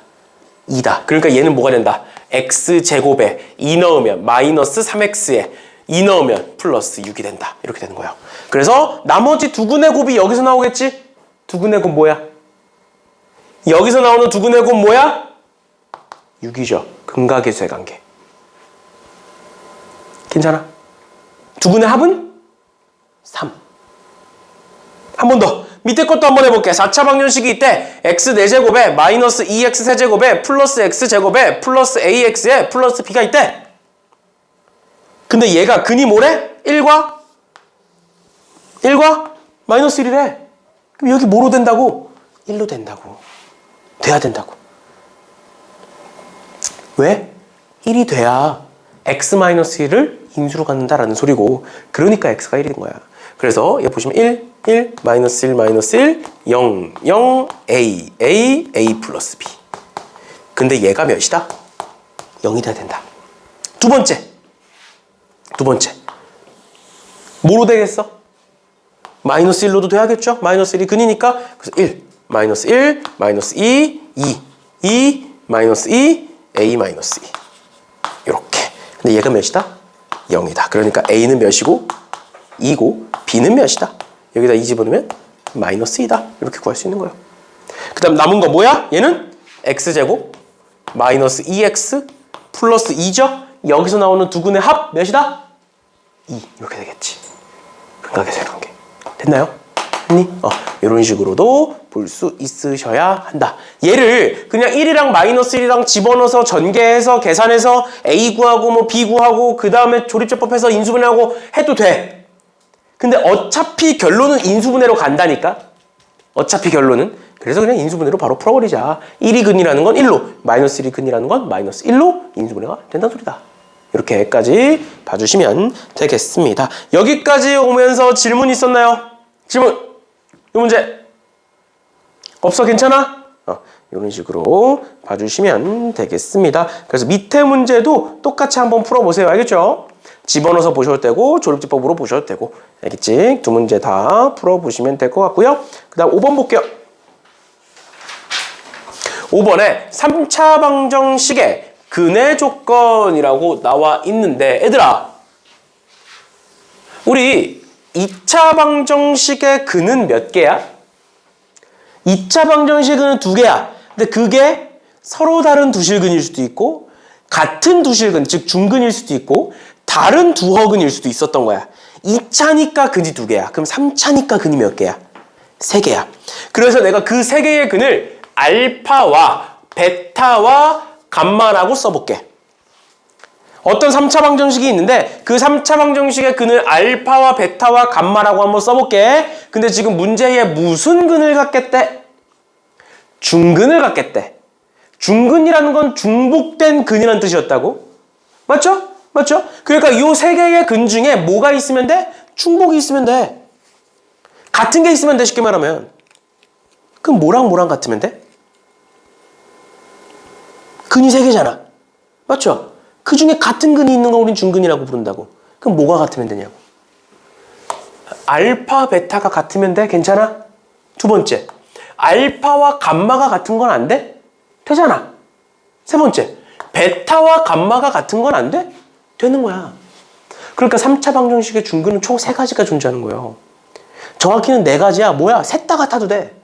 2다. 그러니까 얘는 뭐가 된다? x제곱에 2 넣으면 마이너스 3x에 2 넣으면 플러스 6이 된다. 이렇게 되는 거예요. 그래서 나머지 두 근의 곱이 여기서 나오겠지? 두 근의 곱 뭐야? 여기서 나오는 두 근의 곱 뭐야? 6이죠. 근각계수의 관계. 괜찮아? 두 근의 합은? 3. 한 번 더. 밑에 것도 한번 해볼게. 4차 방정식이 있대. x 4제곱에 마이너스 2x 세제곱에 플러스 x제곱에 플러스 ax에 플러스 b가 있대. 근데 얘가 근이 뭐래? 1과 마이너스 1이래. 그럼 여기 뭐로 된다고? 1로 된다고. 돼야 된다고. 왜? 1이 돼야 x 마이너스 1을 인수로 갖는다라는 소리고 그러니까 x가 1이 된 거야. 그래서 얘 보시면 1, 마이너스 1, 마이너스 1, 0, 0, a 플러스 b. 근데 얘가 몇이다? 0이 돼야 된다. 두 번째. 뭐로 되겠어? 마이너스 1로도 돼야겠죠? 마이너스 1이 근이니까. 그래서 1, 마이너스 1, 마이너스 2, 2, 마이너스 2, a 마이너스 2. 이렇게. 근데 얘가 몇이다? 0이다. 그러니까 a는 몇이고 2고 b는 몇이다? 여기다 2 집어넣으면 마이너스 2다. 이렇게 구할 수 있는 거예요. 그 다음 남은 거 뭐야? 얘는 x제곱 마이너스 2x 플러스 2죠? 여기서 나오는 두 근의 합 몇이다? 2 이렇게 되겠지. 근각에서 이런 게 됐나요? 했니? 이런 식으로도 볼 수 있으셔야 한다. 얘를 그냥 1이랑 마이너스 1이랑 집어넣어서 전개해서 계산해서 a 구하고 뭐 b 구하고 그 다음에 조립제법해서 인수분해하고 해도 돼. 근데 어차피 결론은 인수분해로 간다니까. 어차피 결론은. 그래서 그냥 인수분해로 바로 풀어버리자. 1이 근이라는 건 1로, 마이너스 1이 근이라는 건 마이너스 1로 인수분해가 된다는 소리다. 이렇게까지 봐주시면 되겠습니다. 여기까지 오면서 질문 있었나요? 질문! 이 문제 없어? 괜찮아? 이런 식으로 봐주시면 되겠습니다. 그래서 밑에 문제도 똑같이 한번 풀어보세요. 알겠죠? 집어넣어서 보셔도 되고 조립제법으로 보셔도 되고 알겠지? 두 문제 다 풀어보시면 될 것 같고요. 그 다음 5번 볼게요. 5번에 3차 방정식의 근의 조건이라고 나와 있는데 얘들아 우리 2차 방정식의 근은 몇 개야? 2차 방정식의 근은 2개야. 근데 그게 서로 다른 두실근일 수도 있고 같은 두실근, 즉 중근일 수도 있고 다른 두허근일 수도 있었던 거야. 2차니까 근이 2개야. 그럼 3차니까 근이 몇 개야? 3개야. 그래서 내가 그 3개의 근을 알파와 베타와 감마라고 써볼게. 어떤 3차 방정식이 있는데 그 3차 방정식의 근을 알파와 베타와 감마라고 한번 써볼게. 근데 지금 문제에 무슨 근을 갖겠대? 중근을 갖겠대. 중근이라는 건 중복된 근이라는 뜻이었다고? 맞죠? 맞죠? 그러니까 이 3개의 근 중에 뭐가 있으면 돼? 중복이 있으면 돼. 같은 게 있으면 돼, 쉽게 말하면. 그럼 뭐랑 뭐랑 같으면 돼? 근이 3개잖아. 맞죠? 그 중에 같은 근이 있는 거 우린 중근이라고 부른다고. 그럼 뭐가 같으면 되냐고. 알파, 베타가 같으면 돼? 괜찮아? 두 번째, 알파와 감마가 같은 건 안 돼? 되잖아. 세 번째, 베타와 감마가 같은 건 안 돼? 되는 거야. 그러니까 3차 방정식의 중근은 총 3가지가 존재하는 거예요. 정확히는 4가지야. 뭐야? 셋 다 같아도 돼.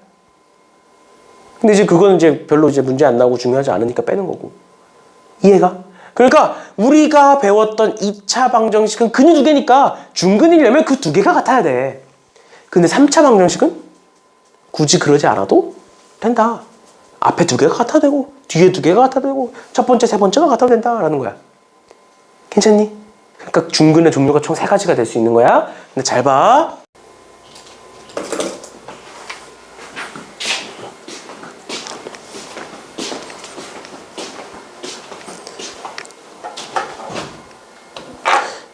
근데 이제 그건 이제 별로 이제 문제 안 나오고 중요하지 않으니까 빼는 거고. 이해가? 그러니까 우리가 배웠던 2차 방정식은 근이 2개니까 중근이려면 그 2개가 같아야 돼. 근데 3차 방정식은 굳이 그러지 않아도 된다. 앞에 2개가 같아도 되고 뒤에 2개가 같아도 되고 첫 번째, 세 번째가 같아도 된다라는 거야. 괜찮니? 그러니까 중근의 종류가 총 3가지가 될 수 있는 거야. 근데 잘 봐.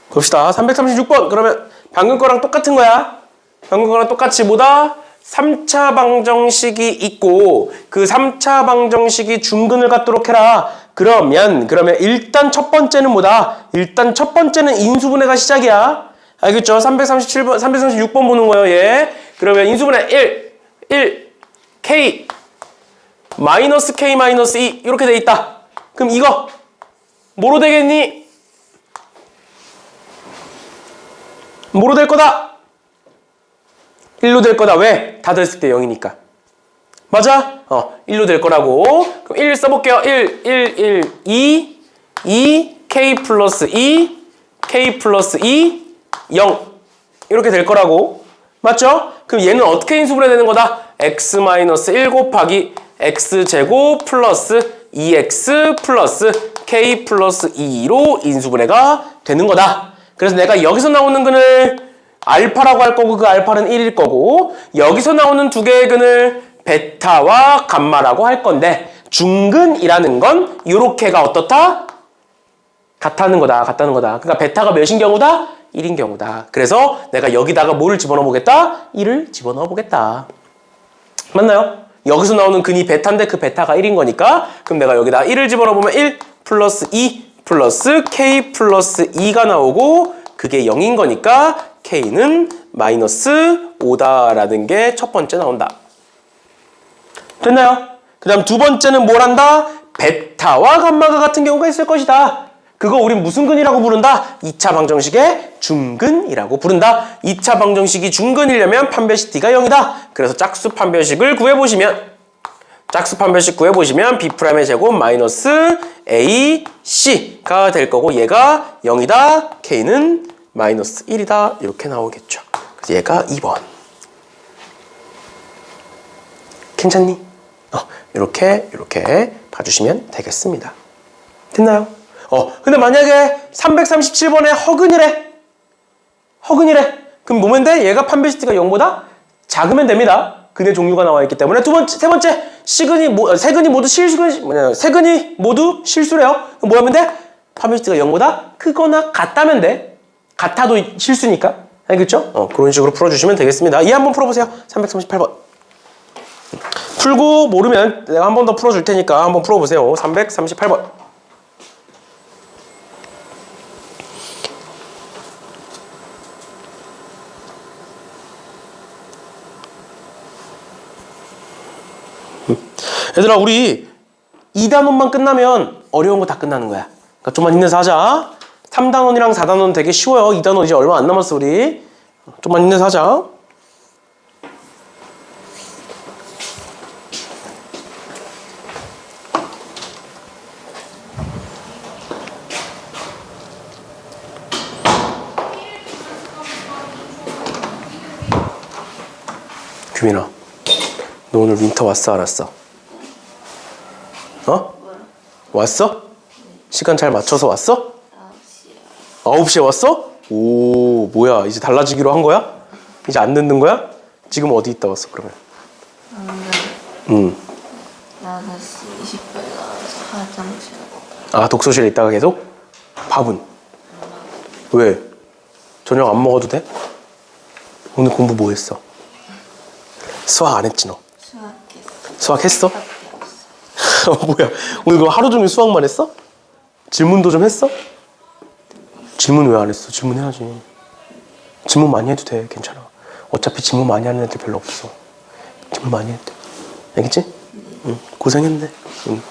봅시다. 336번. 그러면 방금 거랑 똑같은 거야. 방금 거랑 똑같이 뭐다? 3차 방정식이 있고 그 3차 방정식이 중근을 갖도록 해라. 그러면 일단 첫 번째는 뭐다? 일단 첫 번째는 인수분해가 시작이야. 알겠죠? 337번, 336번 보는 거예요. 얘. 그러면 인수분해 1, K, 마이너스 K 마이너스 2 이렇게 돼 있다. 그럼 이거 뭐로 되겠니? 뭐로 될 거다? 1로 될 거다. 왜? 다 됐을 때 0이니까. 맞아? 1로 될 거라고. 그럼 1 써볼게요. 2, K 플러스 2, K 플러스 2, 0. 이렇게 될 거라고. 맞죠? 그럼 얘는 어떻게 인수분해 되는 거다? x 마이너스 1 곱하기 x제곱 플러스 2x 플러스 k 플러스 2로 인수분해가 되는 거다. 그래서 내가 여기서 나오는 근을 알파라고 할 거고 그 알파는 1일 거고 여기서 나오는 2개의 근을 베타와 감마라고 할 건데 중근이라는 건 요렇게가 어떻다? 같다는 거다. 같다는 거다. 그러니까 베타가 몇인 경우다? 1인 경우다. 그래서 내가 여기다가 뭐를 집어넣어 보겠다? 1을 집어넣어 보겠다. 맞나요? 여기서 나오는 근이 베타인데 그 베타가 1인 거니까 그럼 내가 여기다 1을 집어넣어 보면 1 플러스 2 플러스 k 플러스 2가 나오고 그게 0인 거니까 k는 마이너스 5다라는 게 첫 번째 나온다. 됐나요? 그 다음 두 번째는 뭘 한다? 베타와 감마가 같은 경우가 있을 것이다. 그거 우린 무슨 근이라고 부른다? 2차 방정식의 중근이라고 부른다. 2차 방정식이 중근이려면 판별식 D가 0이다. 그래서 짝수 판별식을 구해보시면 짝수 판별식 구해보시면 B'의 제곱 마이너스 AC가 될 거고 얘가 0이다. K는 마이너스 1이다. 이렇게 나오겠죠. 그래서 얘가 2번. 괜찮니? 이렇게 봐주시면 되겠습니다. 됐나요? 근데 만약에 337번에 허근이래. 그럼 뭐면 돼? 얘가 판별시티가 0보다 작으면 됩니다. 근의 종류가 나와 있기 때문에 세 번째 세근이 모두 실수래요. 그럼 뭐 하면 돼? 판별시티가 0보다 크거나 같다면 돼. 같아도 실수니까. 알겠죠? 그런 식으로 풀어주시면 되겠습니다. 이 한번 풀어보세요. 338번. 풀고 모르면 내가 한 번 더 풀어줄 테니까 한번 풀어보세요. 338번. 얘들아, 우리 2단원만 끝나면 어려운 거 다 끝나는 거야. 그러니까 좀만 힘내서 하자. 3단원이랑 4단원 되게 쉬워요. 2단원 이제 얼마 안 남았어, 우리. 좀만 힘내서 하자. 규민아, 너 오늘 윈터 왔어, 알았어? 왔어? 시간 잘 맞춰서 왔어? 9시에 왔어? 오, 뭐야, 이제 달라지기로 한 거야? 이제 안 늦는 거야? 지금 어디 있다 왔어, 그러면? 4시 20분에 나와서 화장실. 독서실에 있다가 계속? 밥은? 왜? 저녁 안 먹어도 돼? 오늘 공부 뭐 했어? 수학 안 했지, 너? 수학했어. 수학했어? 밖에 없어. 뭐야, 오늘 그럼 하루 종일 수학만 했어? 질문도 좀 했어? 질문 왜 안 했어? 질문해야지. 질문 많이 해도 돼. 괜찮아. 어차피 질문 많이 하는 애들 별로 없어. 질문 많이 해도 돼. 알겠지? 응. 고생했네. 응.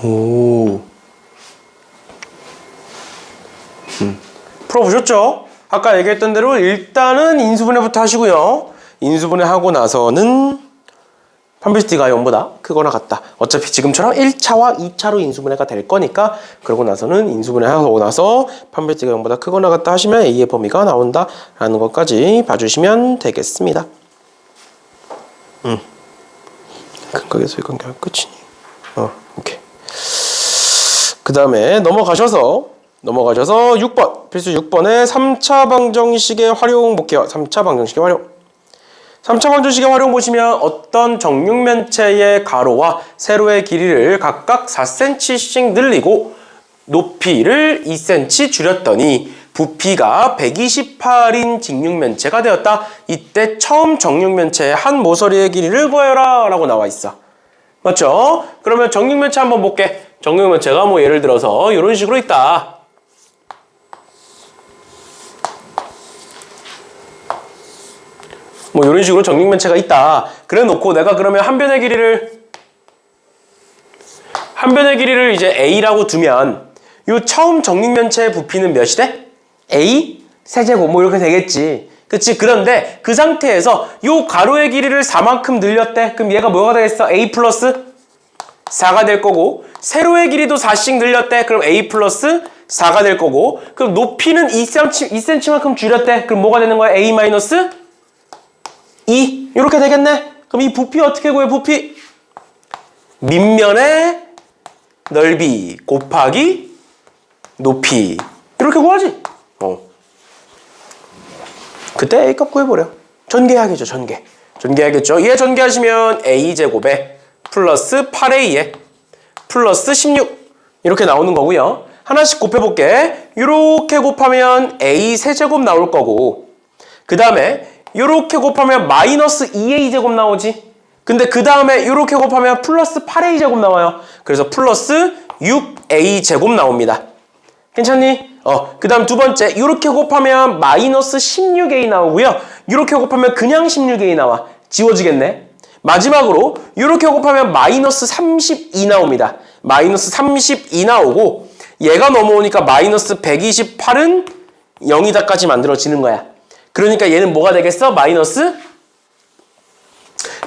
오. 풀어보셨죠? 아까 얘기했던 대로 일단은 인수분해부터 하시고요. 인수분해 하고 나서는 판별시티가 0보다 크거나 같다. 어차피 지금처럼 1차와 2차로 인수분해가 될 거니까 그러고 나서는 인수분해 하고 나서 판별시티가 0보다 크거나 같다 하시면 A의 범위가 나온다라는 것까지 봐주시면 되겠습니다. 근각에서의 관계가 끝이니. 오케이. 그 다음에 넘어가셔서 6번 필수 6번에 3차 방정식의 활용 볼게요. 3차 방정식의 활용. 3차 방정식의 활용 보시면 어떤 정육면체의 가로와 세로의 길이를 각각 4cm씩 늘리고 높이를 2cm 줄였더니 부피가 128인 직육면체가 되었다. 이때 처음 정육면체의 한 모서리의 길이를 구하여라 라고 나와 있어. 맞죠? 그러면 정육면체 한번 볼게. 정육면체가 뭐 예를 들어서 이런 식으로 있다. 뭐 이런 식으로 정육면체가 있다. 그래 놓고 내가 그러면 한 변의 길이를 이제 A라고 두면 요 처음 정육면체의 부피는 몇이 돼? A 세제곱 뭐 이렇게 되겠지. 그치? 그런데 그 상태에서 요 가로의 길이를 4만큼 늘렸대. 그럼 얘가 뭐가 되겠어? A 플러스 4가 될 거고 세로의 길이도 4씩 늘렸대. 그럼 A 플러스 4가 될 거고 그럼 높이는 2cm만큼 줄였대. 그럼 뭐가 되는 거야? A 마이너스 2 이렇게 되겠네. 그럼 이 부피 어떻게 구해? 부피 밑면의 넓이 곱하기 높이 이렇게 구하지. 그때 A값 구해버려. 전개하겠죠. 전개하겠죠. 얘 전개하시면 A제곱에 플러스 8A에 플러스 16 이렇게 나오는 거고요. 하나씩 곱해볼게. 이렇게 곱하면 A 세제곱 나올 거고 그 다음에 이렇게 곱하면 마이너스 2A제곱 나오지. 근데 그 다음에 이렇게 곱하면 플러스 8A제곱 나와요. 그래서 플러스 6A제곱 나옵니다. 괜찮니? 그 다음 두 번째 이렇게 곱하면 마이너스 16A 나오고요. 이렇게 곱하면 그냥 16A 나와. 지워지겠네. 마지막으로 이렇게 곱하면 마이너스 32 나옵니다. 마이너스 32 나오고 얘가 넘어오니까 마이너스 128은 0이다까지 만들어지는 거야. 그러니까 얘는 뭐가 되겠어? 마이너스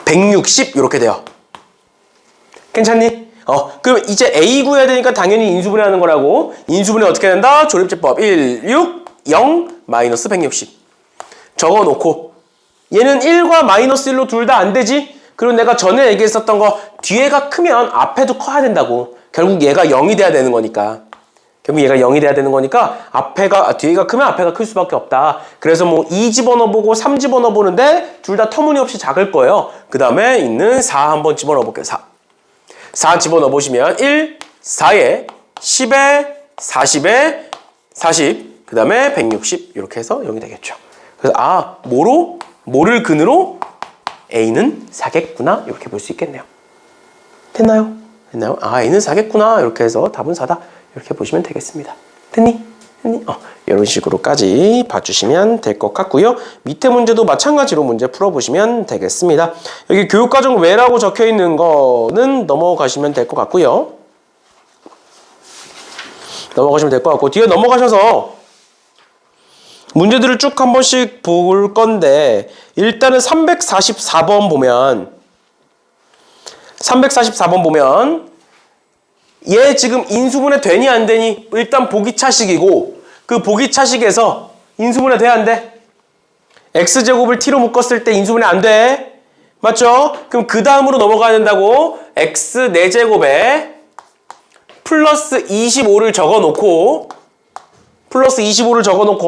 160 이렇게 돼요. 괜찮니? 그럼 이제 A 구해야 되니까 당연히 인수분해하는 거라고. 인수분해 어떻게 된다? 조립제법 1, 6, 0, 마이너스 160 적어놓고 얘는 1과 마이너스 1로 둘 다 안 되지? 그리고 내가 전에 얘기했었던 거 뒤에가 크면 앞에도 커야 된다고. 결국 얘가 0이 돼야 되는 거니까. 뒤에가 크면 앞에가 클 수밖에 없다. 그래서 뭐 2 집어넣어보고 3 집어넣어보는데 둘 다 터무니없이 작을 거예요. 그 다음에 있는 4 한번 집어넣어볼게요. 4 집어넣어보시면 1, 4에 10에 40에 40, 그 다음에 160 이렇게 해서 0이 되겠죠. 그래서 뭐를 근으로 A는 4겠구나 이렇게 볼 수 있겠네요. 됐나요? A는 4겠구나 이렇게 해서 답은 4다 이렇게 보시면 되겠습니다. 됐니? 이런 식으로까지 봐주시면 될 것 같고요. 밑에 문제도 마찬가지로 문제 풀어보시면 되겠습니다. 여기 교육과정 외라고 적혀있는 거는 넘어가시면 될 것 같고요. 뒤에 넘어가셔서 문제들을 쭉 한 번씩 볼 건데 일단은 344번 보면 얘 지금 인수분해 되니 안 되니? 일단 보기차식이고 그 보기차식에서 인수분해 돼 안 돼? x제곱을 t로 묶었을 때 인수분해 안 돼. 맞죠? 그럼 그 다음으로 넘어가야 된다고. x 4제곱에 플러스 25를 적어놓고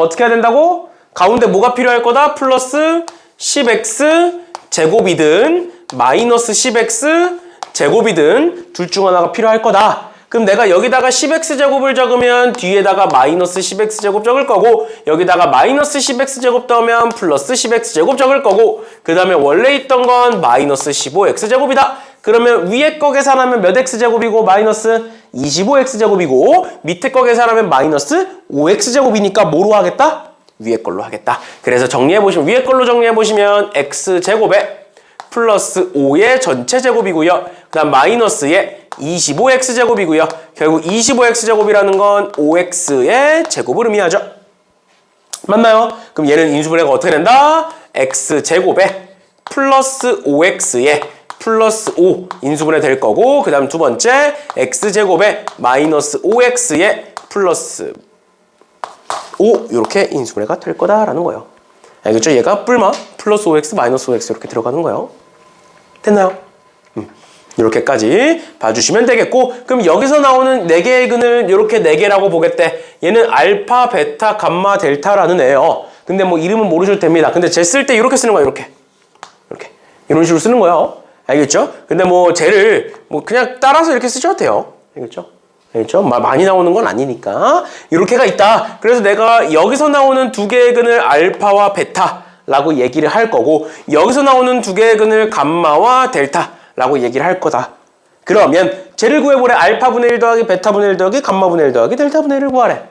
어떻게 해야 된다고? 가운데 뭐가 필요할 거다? 플러스 10x 제곱이든 마이너스 10x 제곱이든 둘 중 하나가 필요할 거다. 그럼 내가 여기다가 10x제곱을 적으면 뒤에다가 마이너스 10x제곱 적을 거고 여기다가 마이너스 10x제곱 넣으면 플러스 10x제곱 적을 거고 그 다음에 원래 있던 건 마이너스 15x제곱이다. 그러면 위에 거 계산하면 몇 x제곱이고 마이너스 25x제곱이고 밑에 거 계산하면 마이너스 5x제곱이니까 뭐로 하겠다? 위에 걸로 하겠다. 그래서 정리해보시면 위에 걸로 정리해보시면 x제곱에 플러스 5의 전체 제곱이고요. 그 다음 마이너스의 25x제곱이고요. 결국 25x제곱이라는 건 5x의 제곱을 의미하죠. 맞나요? 그럼 얘는 인수분해가 어떻게 된다? x제곱에 플러스 5x에 플러스 5 인수분해 될 거고, 그 다음 두 번째 x제곱에 마이너스 5x에 플러스 5 이렇게 인수분해가 될 거다라는 거예요. 알겠죠? 얘가 뿔마 플러스 5x 마이너스 5x 이렇게 들어가는 거예요. 됐나요? 이렇게까지 봐주시면 되겠고, 그럼 여기서 나오는 4개의 근을 이렇게 4개라고 보겠대. 얘는 알파, 베타, 감마, 델타라는 애예요. 근데 뭐 이름은 모르셔도 됩니다. 근데 쟤 쓸 때 이렇게 쓰는 거예요. 이렇게 이런 식으로 쓰는 거예요. 알겠죠? 근데 뭐 쟤를 뭐 그냥 따라서 이렇게 쓰셔도 돼요. 알겠죠? 많이 나오는 건 아니니까 이렇게가 있다. 그래서 내가 여기서 나오는 2개의 근을 알파와 베타라고 얘기를 할 거고, 여기서 나오는 2개의 근을 감마와 델타라고 얘기를 할 거다. 그러면 쟤를 구해보래. 알파분의 1 더하기 베타분의 1 더하기 감마분의 1 더하기 델타분의 1을 구하래.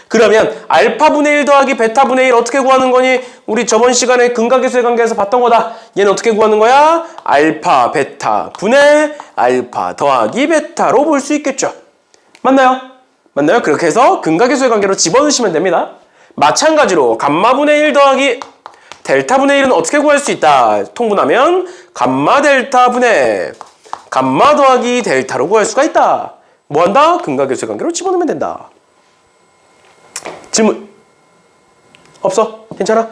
그러면 알파분의 1 더하기 베타분의 1 어떻게 구하는 거니? 우리 저번 시간에 근각계수의 관계에서 봤던 거다. 얘는 어떻게 구하는 거야? 알파 베타 분의 알파 더하기 베타로 볼 수 있겠죠. 맞나요? 그렇게 해서 근각계수의 관계로 집어넣으시면 됩니다. 마찬가지로 감마분의 1 더하기 델타분의 1은 어떻게 구할 수 있다? 통분하면 감마 델타 분의 감마 더하기 델타로 구할 수가 있다. 뭐 한다? 근각계수의 관계로 집어넣으면 된다. 질문 없어? 괜찮아?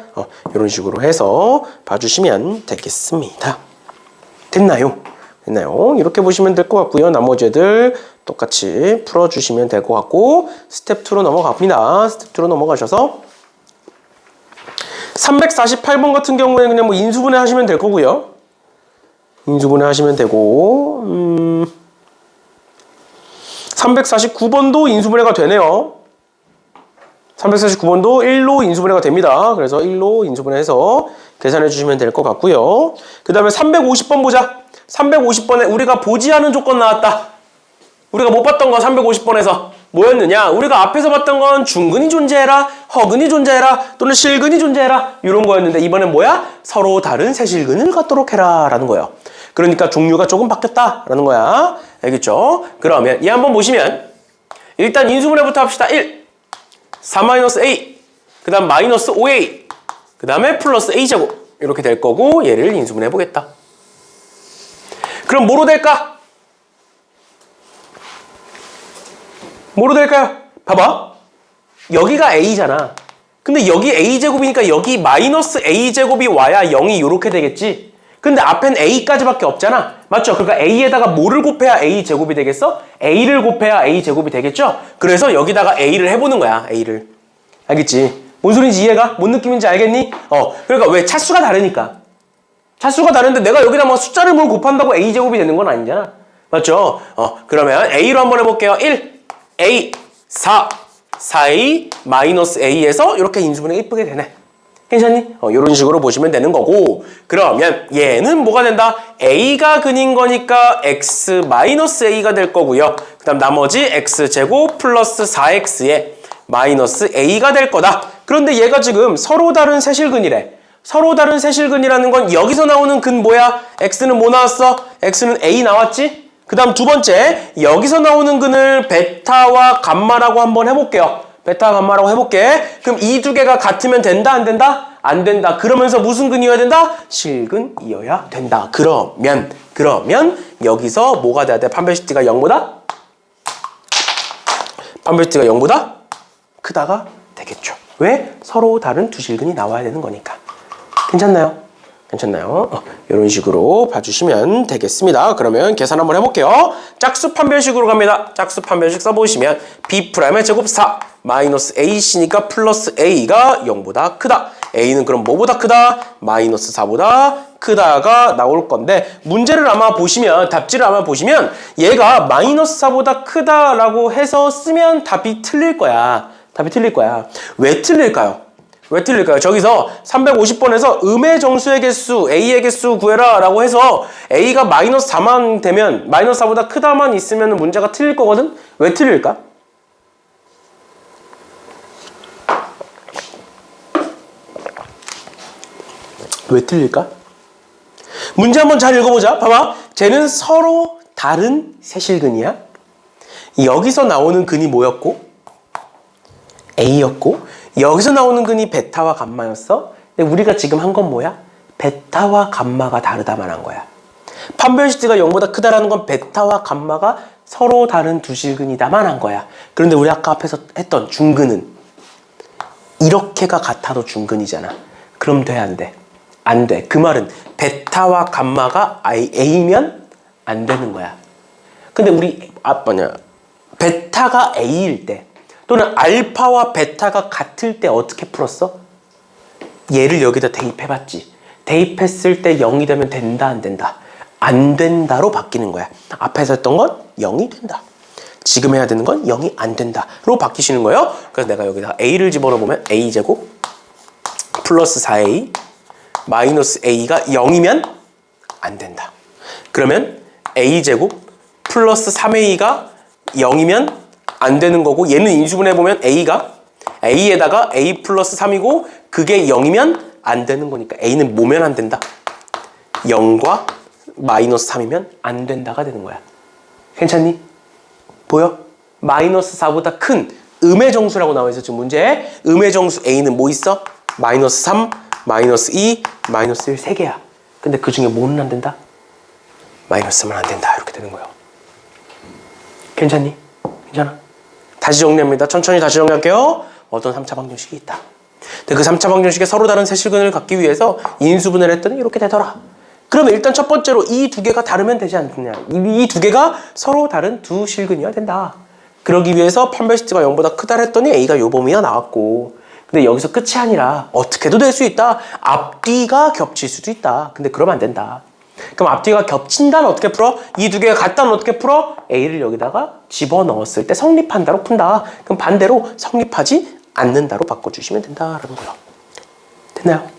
이런 식으로 해서 봐주시면 되겠습니다. 됐나요? 이렇게 보시면 될 것 같고요. 나머지 애들 똑같이 풀어주시면 될 것 같고, 스텝 2로 넘어갑니다. 스텝 2로 넘어가셔서 348번 같은 경우에는 그냥 뭐 인수분해 하시면 될 거고요. 인수분해 하시면 되고, 349번도 인수분해가 되네요. 349번도 1로 인수분해가 됩니다. 그래서 1로 인수분해해서 계산해 주시면 될 것 같고요. 그 다음에 350번 보자. 350번에 우리가 보지 않은 조건 나왔다. 우리가 못 봤던 거 350번에서 뭐였느냐? 우리가 앞에서 봤던 건 중근이 존재해라, 허근이 존재해라, 또는 실근이 존재해라 이런 거였는데, 이번엔 뭐야? 서로 다른 세실근을 갖도록 해라 라는 거예요. 그러니까 종류가 조금 바뀌었다라는 거야. 알겠죠? 그러면 얘 한번 보시면 일단 인수분해부터 합시다. 1 4-a, 그 다음 마이너스 5a, 그 다음에 플러스 a제곱 이렇게 될 거고, 얘를 인수분해 보겠다. 그럼 뭐로 될까? 뭐로 될까요? 봐봐, 여기가 a잖아. 근데 여기 a제곱이니까 여기 마이너스 a제곱이 와야 0이 이렇게 되겠지. 근데 앞엔 a까지밖에 없잖아. 맞죠? 그러니까 a에다가 뭐를 곱해야 a제곱이 되겠어? a를 곱해야 a제곱이 되겠죠? 그래서 여기다가 a를 해보는 거야. a를. 알겠지? 뭔 소린지 이해가? 뭔 느낌인지 알겠니? 그러니까 왜? 차수가 다르니까. 차수가 다른데 내가 여기다 뭐 숫자를 뭘 곱한다고 a제곱이 되는 건 아니잖아. 맞죠? 그러면 a로 한번 해볼게요. 1, a, 4, 4a, 마이너스 a에서 이렇게 인수분해가 이쁘게 되네. 괜찮니? 이런 식으로 보시면 되는 거고, 그러면 얘는 뭐가 된다? a가 근인 거니까 x 마이너스 a가 될 거고요. 그 다음 나머지 x제곱 플러스 4x에 마이너스 a가 될 거다. 그런데 얘가 지금 서로 다른 세실근이래. 서로 다른 세실근이라는 건 여기서 나오는 근 뭐야? x는 뭐 나왔어? x는 a 나왔지? 그 다음 두 번째, 여기서 나오는 근을 베타와 감마라고 한번 해볼게요. 베타 감마라고 해볼게. 그럼 이 두 개가 같으면 된다, 안 된다? 안 된다. 그러면서 무슨 근이어야 된다? 실근이어야 된다. 그러면 여기서 뭐가 돼야 돼? 판별식지가 0보다? 판별식지가 0보다 크다가 되겠죠. 왜? 서로 다른 두 실근이 나와야 되는 거니까. 괜찮나요? 이런 식으로 봐주시면 되겠습니다. 그러면 계산 한번 해볼게요. 짝수 판별식으로 갑니다. 짝수 판별식 써보시면 B'의 제곱 4 마이너스 AC니까 플러스 A가 0보다 크다. A는 그럼 뭐보다 크다? 마이너스 4보다 크다가 나올 건데, 문제를 아마 보시면, 답지를 아마 보시면 얘가 마이너스 4보다 크다라고 해서 쓰면 답이 틀릴 거야. 왜 틀릴까요? 저기서 350번에서 음의 정수의 개수, A의 개수 구해라 라고 해서 A가 마이너스 4만 되면, 마이너스 4보다 크다만 있으면 문제가 틀릴 거거든? 왜 틀릴까? 문제 한번 잘 읽어보자. 봐봐. 쟤는 서로 다른 세실근이야. 여기서 나오는 근이 뭐였고? A였고 여기서 나오는 근이 베타와 감마였어. 근데 우리가 지금 한 건 뭐야? 베타와 감마가 다르다만 한 거야. 판별시트가 0보다 크다라는 건 베타와 감마가 서로 다른 두 실근이다만 한 거야. 그런데 우리 아까 앞에서 했던 중근은 이렇게가 같아도 중근이잖아. 그럼 돼, 안 돼? 안 돼. 그 말은 베타와 감마가 A면 안 되는 거야. 근데 우리 베타가 A일 때 또는 알파와 베타가 같을 때 어떻게 풀었어? 얘를 여기다 대입해봤지. 대입했을 때 0이 되면 된다, 안 된다? 안 된다로 바뀌는 거야. 앞에서 했던 건 0이 된다. 지금 해야 되는 건 0이 안 된다로 바뀌시는 거예요. 그래서 내가 여기다 A를 집어넣으면 A제곱 플러스 4A 마이너스 A가 0이면 안 된다. 그러면 A제곱 플러스 3A가 0이면 안 되는 거고 얘는 인수분해보면 A에다가 A 플러스 3이고 그게 0이면 안 되는 거니까 A는 뭐면 안 된다? 0과 마이너스 3이면 안 된다가 되는 거야. 괜찮니? 보여? 마이너스 4보다 큰 음의 정수라고 나와 있어. 지금 문제에 음의 정수 A는 뭐 있어? 마이너스 3, 마이너스 2, 마이너스 1 3개야. 근데 그 중에 뭐는 안 된다? 마이너스 3은 안 된다. 이렇게 되는 거예요. 괜찮니? 괜찮아? 다시 정리합니다. 천천히 다시 정리할게요. 어떤 3차 방정식이 있다. 근데 그 3차 방정식에 서로 다른 세실근을 갖기 위해서 인수분해를 했더니 이렇게 되더라. 그러면 일단 첫 번째로 이 두 개가 다르면 되지 않느냐. 이 두 개가 서로 다른 두 실근이어야 된다. 그러기 위해서 판별시트가 0보다 크다 했더니 A가 요 범위가 나왔고 근데 여기서 끝이 아니라 어떻게도 될 수 있다. 앞뒤가 겹칠 수도 있다. 근데 그러면 안 된다. 그럼 앞뒤가 겹친다는 어떻게 풀어? 이 두 개가 같다는 어떻게 풀어? A를 여기다가 집어넣었을 때 성립한다로 푼다. 그럼 반대로 성립하지 않는다로 바꿔주시면 된다라는 거예요. 됐나요?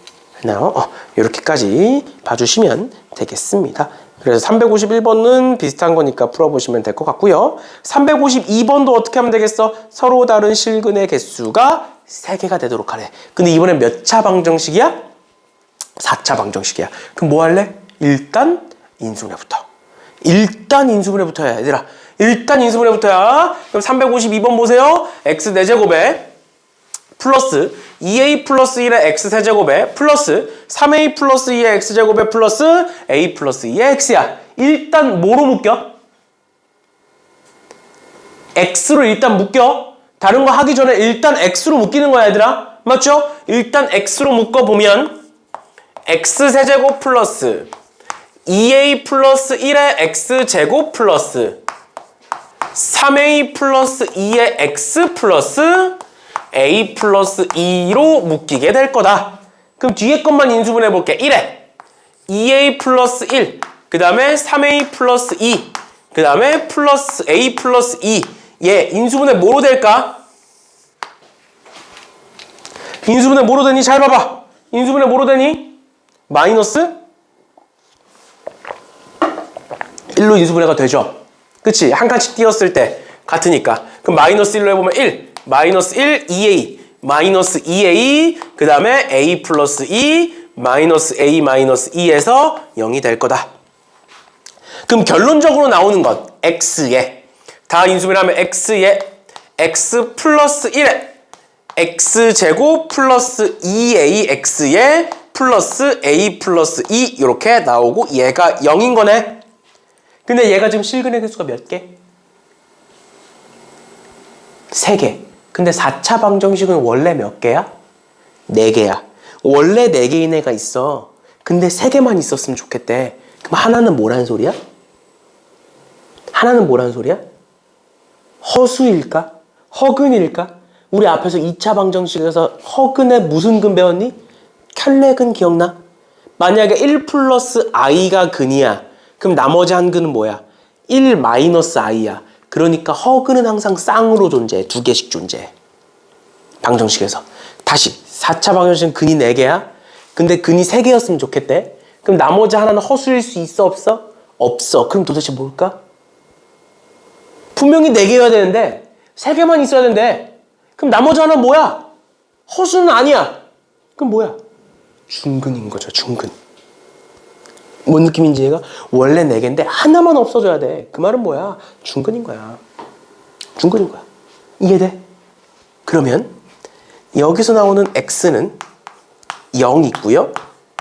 이렇게까지 봐주시면 되겠습니다. 그래서 351번은 비슷한 거니까 풀어보시면 될 것 같고요. 352번도 어떻게 하면 되겠어? 서로 다른 실근의 개수가 3개가 되도록 하래. 근데 이번엔 몇 차 방정식이야? 4차 방정식이야. 그럼 뭐 할래? 일단 인수분해부터. 일단 인수분해부터야, 얘들아. 일단 인수분해부터야. 그럼 352번 보세요. x 4제곱에 플러스 2a 플러스 1의 x 세제곱에 플러스 3a 플러스 2의 x제곱에 플러스 a 플러스 2의 x야. 일단 뭐로 묶여? x로 일단 묶여. 다른 거 하기 전에 일단 x로 묶이는 거야, 얘들아. 맞죠? 일단 x로 묶어보면 x 세제곱 플러스 2a 플러스 1의 x제곱 플러스 3a 플러스 2의 x 플러스 a 플러스 2로 묶이게 될 거다. 그럼 뒤에 것만 인수분해 볼게. 1에 2a 플러스 1, 그 다음에 3a 플러스 2, 그 다음에 플러스 a 플러스 2. 얘 인수분해 뭐로 될까? 인수분해 뭐로 되니? 잘 봐봐. 인수분해 뭐로 되니? 마이너스 1로 인수분해가 되죠. 그치? 한 칸씩 띄었을 때 같으니까. 그럼 마이너스 1로 해보면 1, 마이너스 1, 2a, 마이너스 2a, 그 다음에 a 플러스 2, 마이너스 a 마이너스 2에서 0이 될 거다. 그럼 결론적으로 나오는 것, x에 다 인수분해하면 x에 x 플러스 1에 x제곱 플러스 2ax에 플러스 a 플러스 2 이렇게 나오고 얘가 0인 거네. 근데 얘가 지금 실근의 개수가 몇 개? 3개. 근데 4차 방정식은 원래 몇 개야? 4개야. 원래 4개인 애가 있어. 근데 3개만 있었으면 좋겠대. 그럼 하나는 뭐란 소리야? 하나는 뭐란 소리야? 허수일까? 허근일까? 우리 앞에서 2차 방정식에서 허근의 무슨 근 배웠니? 켤레근 기억나? 만약에 1 플러스 i가 근이야. 그럼 나머지 한 근은 뭐야? 1 마이너스 i야. 그러니까 허근은 항상 쌍으로 존재해. 2개씩 존재해. 방정식에서. 다시 4차 방정식은 근이 4개야. 근데 근이 3개였으면 좋겠대. 그럼 나머지 하나는 허수일 수 있어 없어? 없어. 그럼 도대체 뭘까? 분명히 4개여야 되는데 3개만 있어야 되는데 그럼 나머지 하나는 뭐야? 허수는 아니야. 그럼 뭐야? 중근인 거죠. 중근. 뭔 느낌인지 얘가 원래 4개인데 하나만 없어져야 돼. 그 말은 뭐야? 중근인 거야. 중근인 거야. 이해돼? 그러면 여기서 나오는 x는 0 있고요.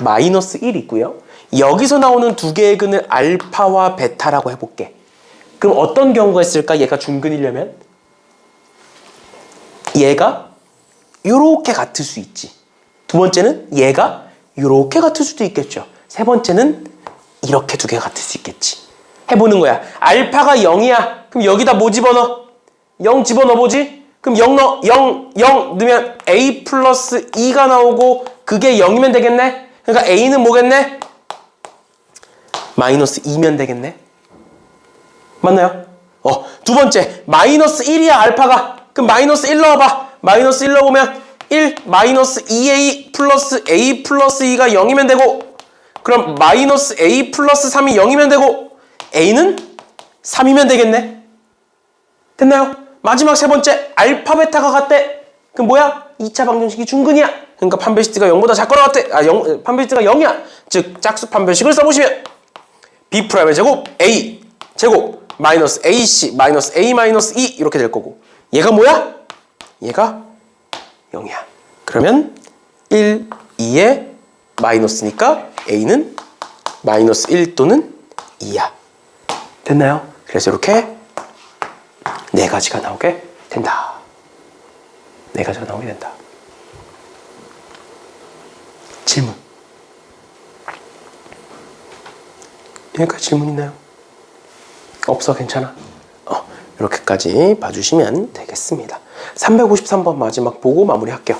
마이너스 1 있고요. 여기서 나오는 두 개의 근을 알파와 베타라고 해볼게. 그럼 어떤 경우가 있을까? 얘가 중근이려면? 얘가 요렇게 같을 수 있지. 두 번째는 얘가 요렇게 같을 수도 있겠죠. 세 번째는 이렇게 두 개가 같을 수 있겠지. 해보는 거야. 알파가 0이야. 그럼 여기다 뭐 집어넣어? 0 집어넣어보지? 그럼 0 넣어. 0 넣으면 a 플러스 2가 나오고 그게 0이면 되겠네? 그러니까 a는 뭐겠네? 마이너스 2면 되겠네? 맞나요? 두 번째, 마이너스 1이야 알파가. 그럼 마이너스 1 넣어봐. 마이너스 1 넣어보면 1 마이너스 2a 플러스 a 플러스 2가 0이면 되고, 그럼 마이너스 a 플러스 3이 0이면 되고, a는 3이면 되겠네? 됐나요? 마지막 세 번째, 알파 베타가 같대. 그럼 뭐야? 2차 방정식이 중근이야. 그러니까 판별식가 0보다 작거나 같대. 판별식가 0이야. 즉 짝수 판별식을 써보시면 b'의 제곱 a 제곱 마이너스 ac 마이너스 a 마이너스 2 이렇게 될 거고, 얘가 뭐야? 얘가 0이야. 그러면 1, 2에 마이너스니까 a는 마이너스 1 또는 2야. 됐나요? 그래서 이렇게 4가지가 나오게 된다. 4가지가 나오게 된다. 질문. 여기까지 질문 있나요? 없어? 괜찮아? 이렇게까지 봐주시면 되겠습니다. 353번 마지막 보고 마무리할게요.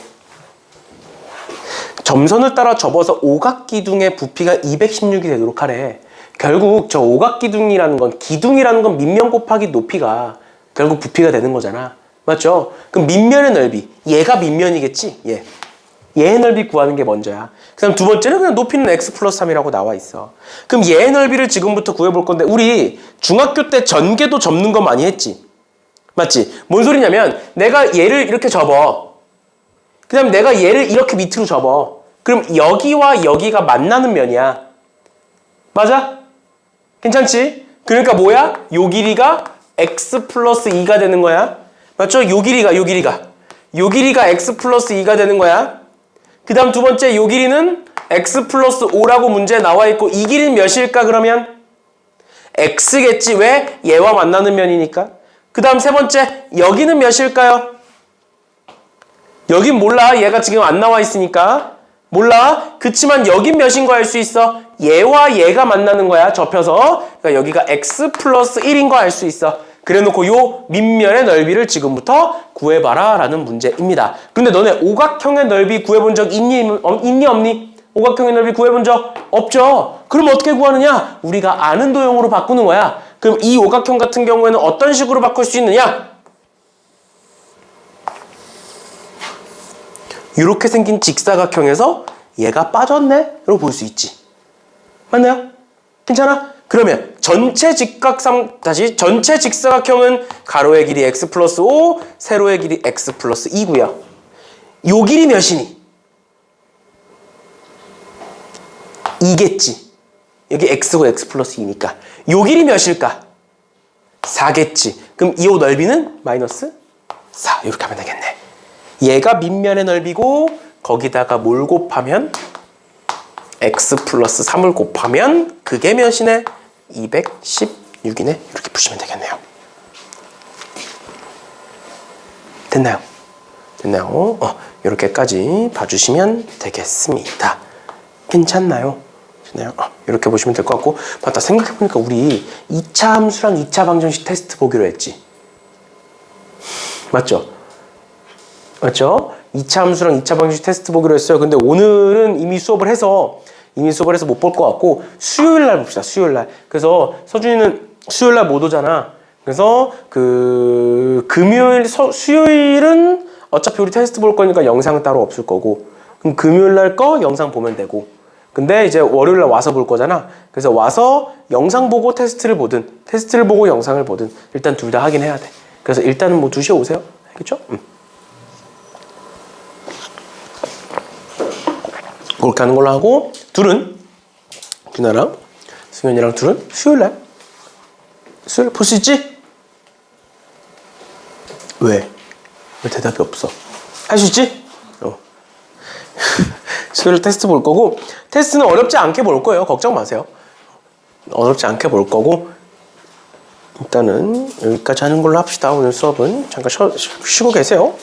점선을 따라 접어서 오각기둥의 부피가 216이 되도록 하래. 결국 저 오각기둥이라는 건, 기둥이라는 건 밑면 곱하기 높이가 결국 부피가 되는 거잖아. 맞죠? 그럼 밑면의 넓이, 얘가 밑면이겠지? 얘의 넓이 구하는 게 먼저야. 그 다음 두 번째는 그냥 높이는 x 플러스 3이라고 나와 있어. 그럼 얘의 넓이를 지금부터 구해볼 건데, 우리 중학교 때 전개도 접는 거 많이 했지? 맞지? 뭔 소리냐면 내가 얘를 이렇게 접어. 그 다음 내가 얘를 이렇게 밑으로 접어. 그럼 여기와 여기가 만나는 면이야. 맞아? 괜찮지? 그러니까 뭐야? 요 길이가 x 플러스 2가 되는 거야. 맞죠? 요 길이가 x 플러스 2가 되는 거야. 그 다음 두 번째, 요 길이는 x 플러스 5라고 문제에 나와 있고, 이 길이는 몇일까 그러면? x겠지. 왜? 얘와 만나는 면이니까. 그 다음 세 번째, 여기는 몇일까요? 여긴 몰라. 얘가 지금 안 나와 있으니까 몰라. 그치만 여긴 몇인 거 알 수 있어. 얘와 얘가 만나는 거야, 접혀서. 그러니까 여기가 x 플러스 1인 거 알 수 있어. 그래놓고 요 밑면의 넓이를 지금부터 구해봐라 라는 문제입니다. 근데 너네 오각형의 넓이 구해본 적 있니 없니? 오각형의 넓이 구해본 적 없죠? 그럼 어떻게 구하느냐? 우리가 아는 도형으로 바꾸는 거야. 그럼 이 오각형 같은 경우에는 어떤 식으로 바꿀 수 있느냐? 이렇게 생긴 직사각형에서 얘가 빠졌네? 라고 볼 수 있지. 맞나요? 괜찮아? 그러면 전체 직사각형은 가로의 길이 x 플러스 5, 세로의 길이 x 플러스 2고요. 요 길이 몇이니? 2겠지. 여기 x고 x 플러스 2니까. 요 길이 몇일까? 4겠지. 그럼 이 넓이는 마이너스 4. 이렇게 하면 되겠네. 얘가 밑면의 넓이고, 거기다가 뭘 곱하면? x 플러스 3을 곱하면 그게 몇이네? 216이네. 이렇게 푸시면 되겠네요. 됐나요? 이렇게까지 봐주시면 되겠습니다. 괜찮나요? 이렇게 보시면 될 것 같고, 맞다, 생각해보니까 우리 2차 함수랑 2차 방정식 테스트 보기로 했지. 맞죠? 2차 함수랑 2차 방정식 테스트 보기로 했어요. 근데 오늘은 이미 수업을 해서 못 볼 것 같고, 수요일 날 봅시다. 수요일 날. 그래서 서준이는 수요일 날 못 오잖아. 그래서 수요일은 어차피 우리 테스트 볼 거니까 영상은 따로 없을 거고, 그럼 금요일 날 거 영상 보면 되고, 근데 이제 월요일 날 와서 볼 거잖아. 그래서 와서 영상 보고 테스트를 보든, 테스트를 보고 영상을 보든, 일단 둘 다 하긴 해야 돼. 그래서 일단은 뭐 2시에 오세요. 알겠죠? 그렇게 하는 걸로 하고, 둘은 준아랑 승현이랑 둘은 수요일날? 수요일 볼 수 있지? 왜? 왜 대답이 없어? 할 수 있지? 수요일 테스트 볼 거고, 테스트는 어렵지 않게 볼 거예요. 걱정 마세요. 어렵지 않게 볼 거고, 일단은 여기까지 하는 걸로 합시다. 오늘 수업은 잠깐 쉬고 계세요.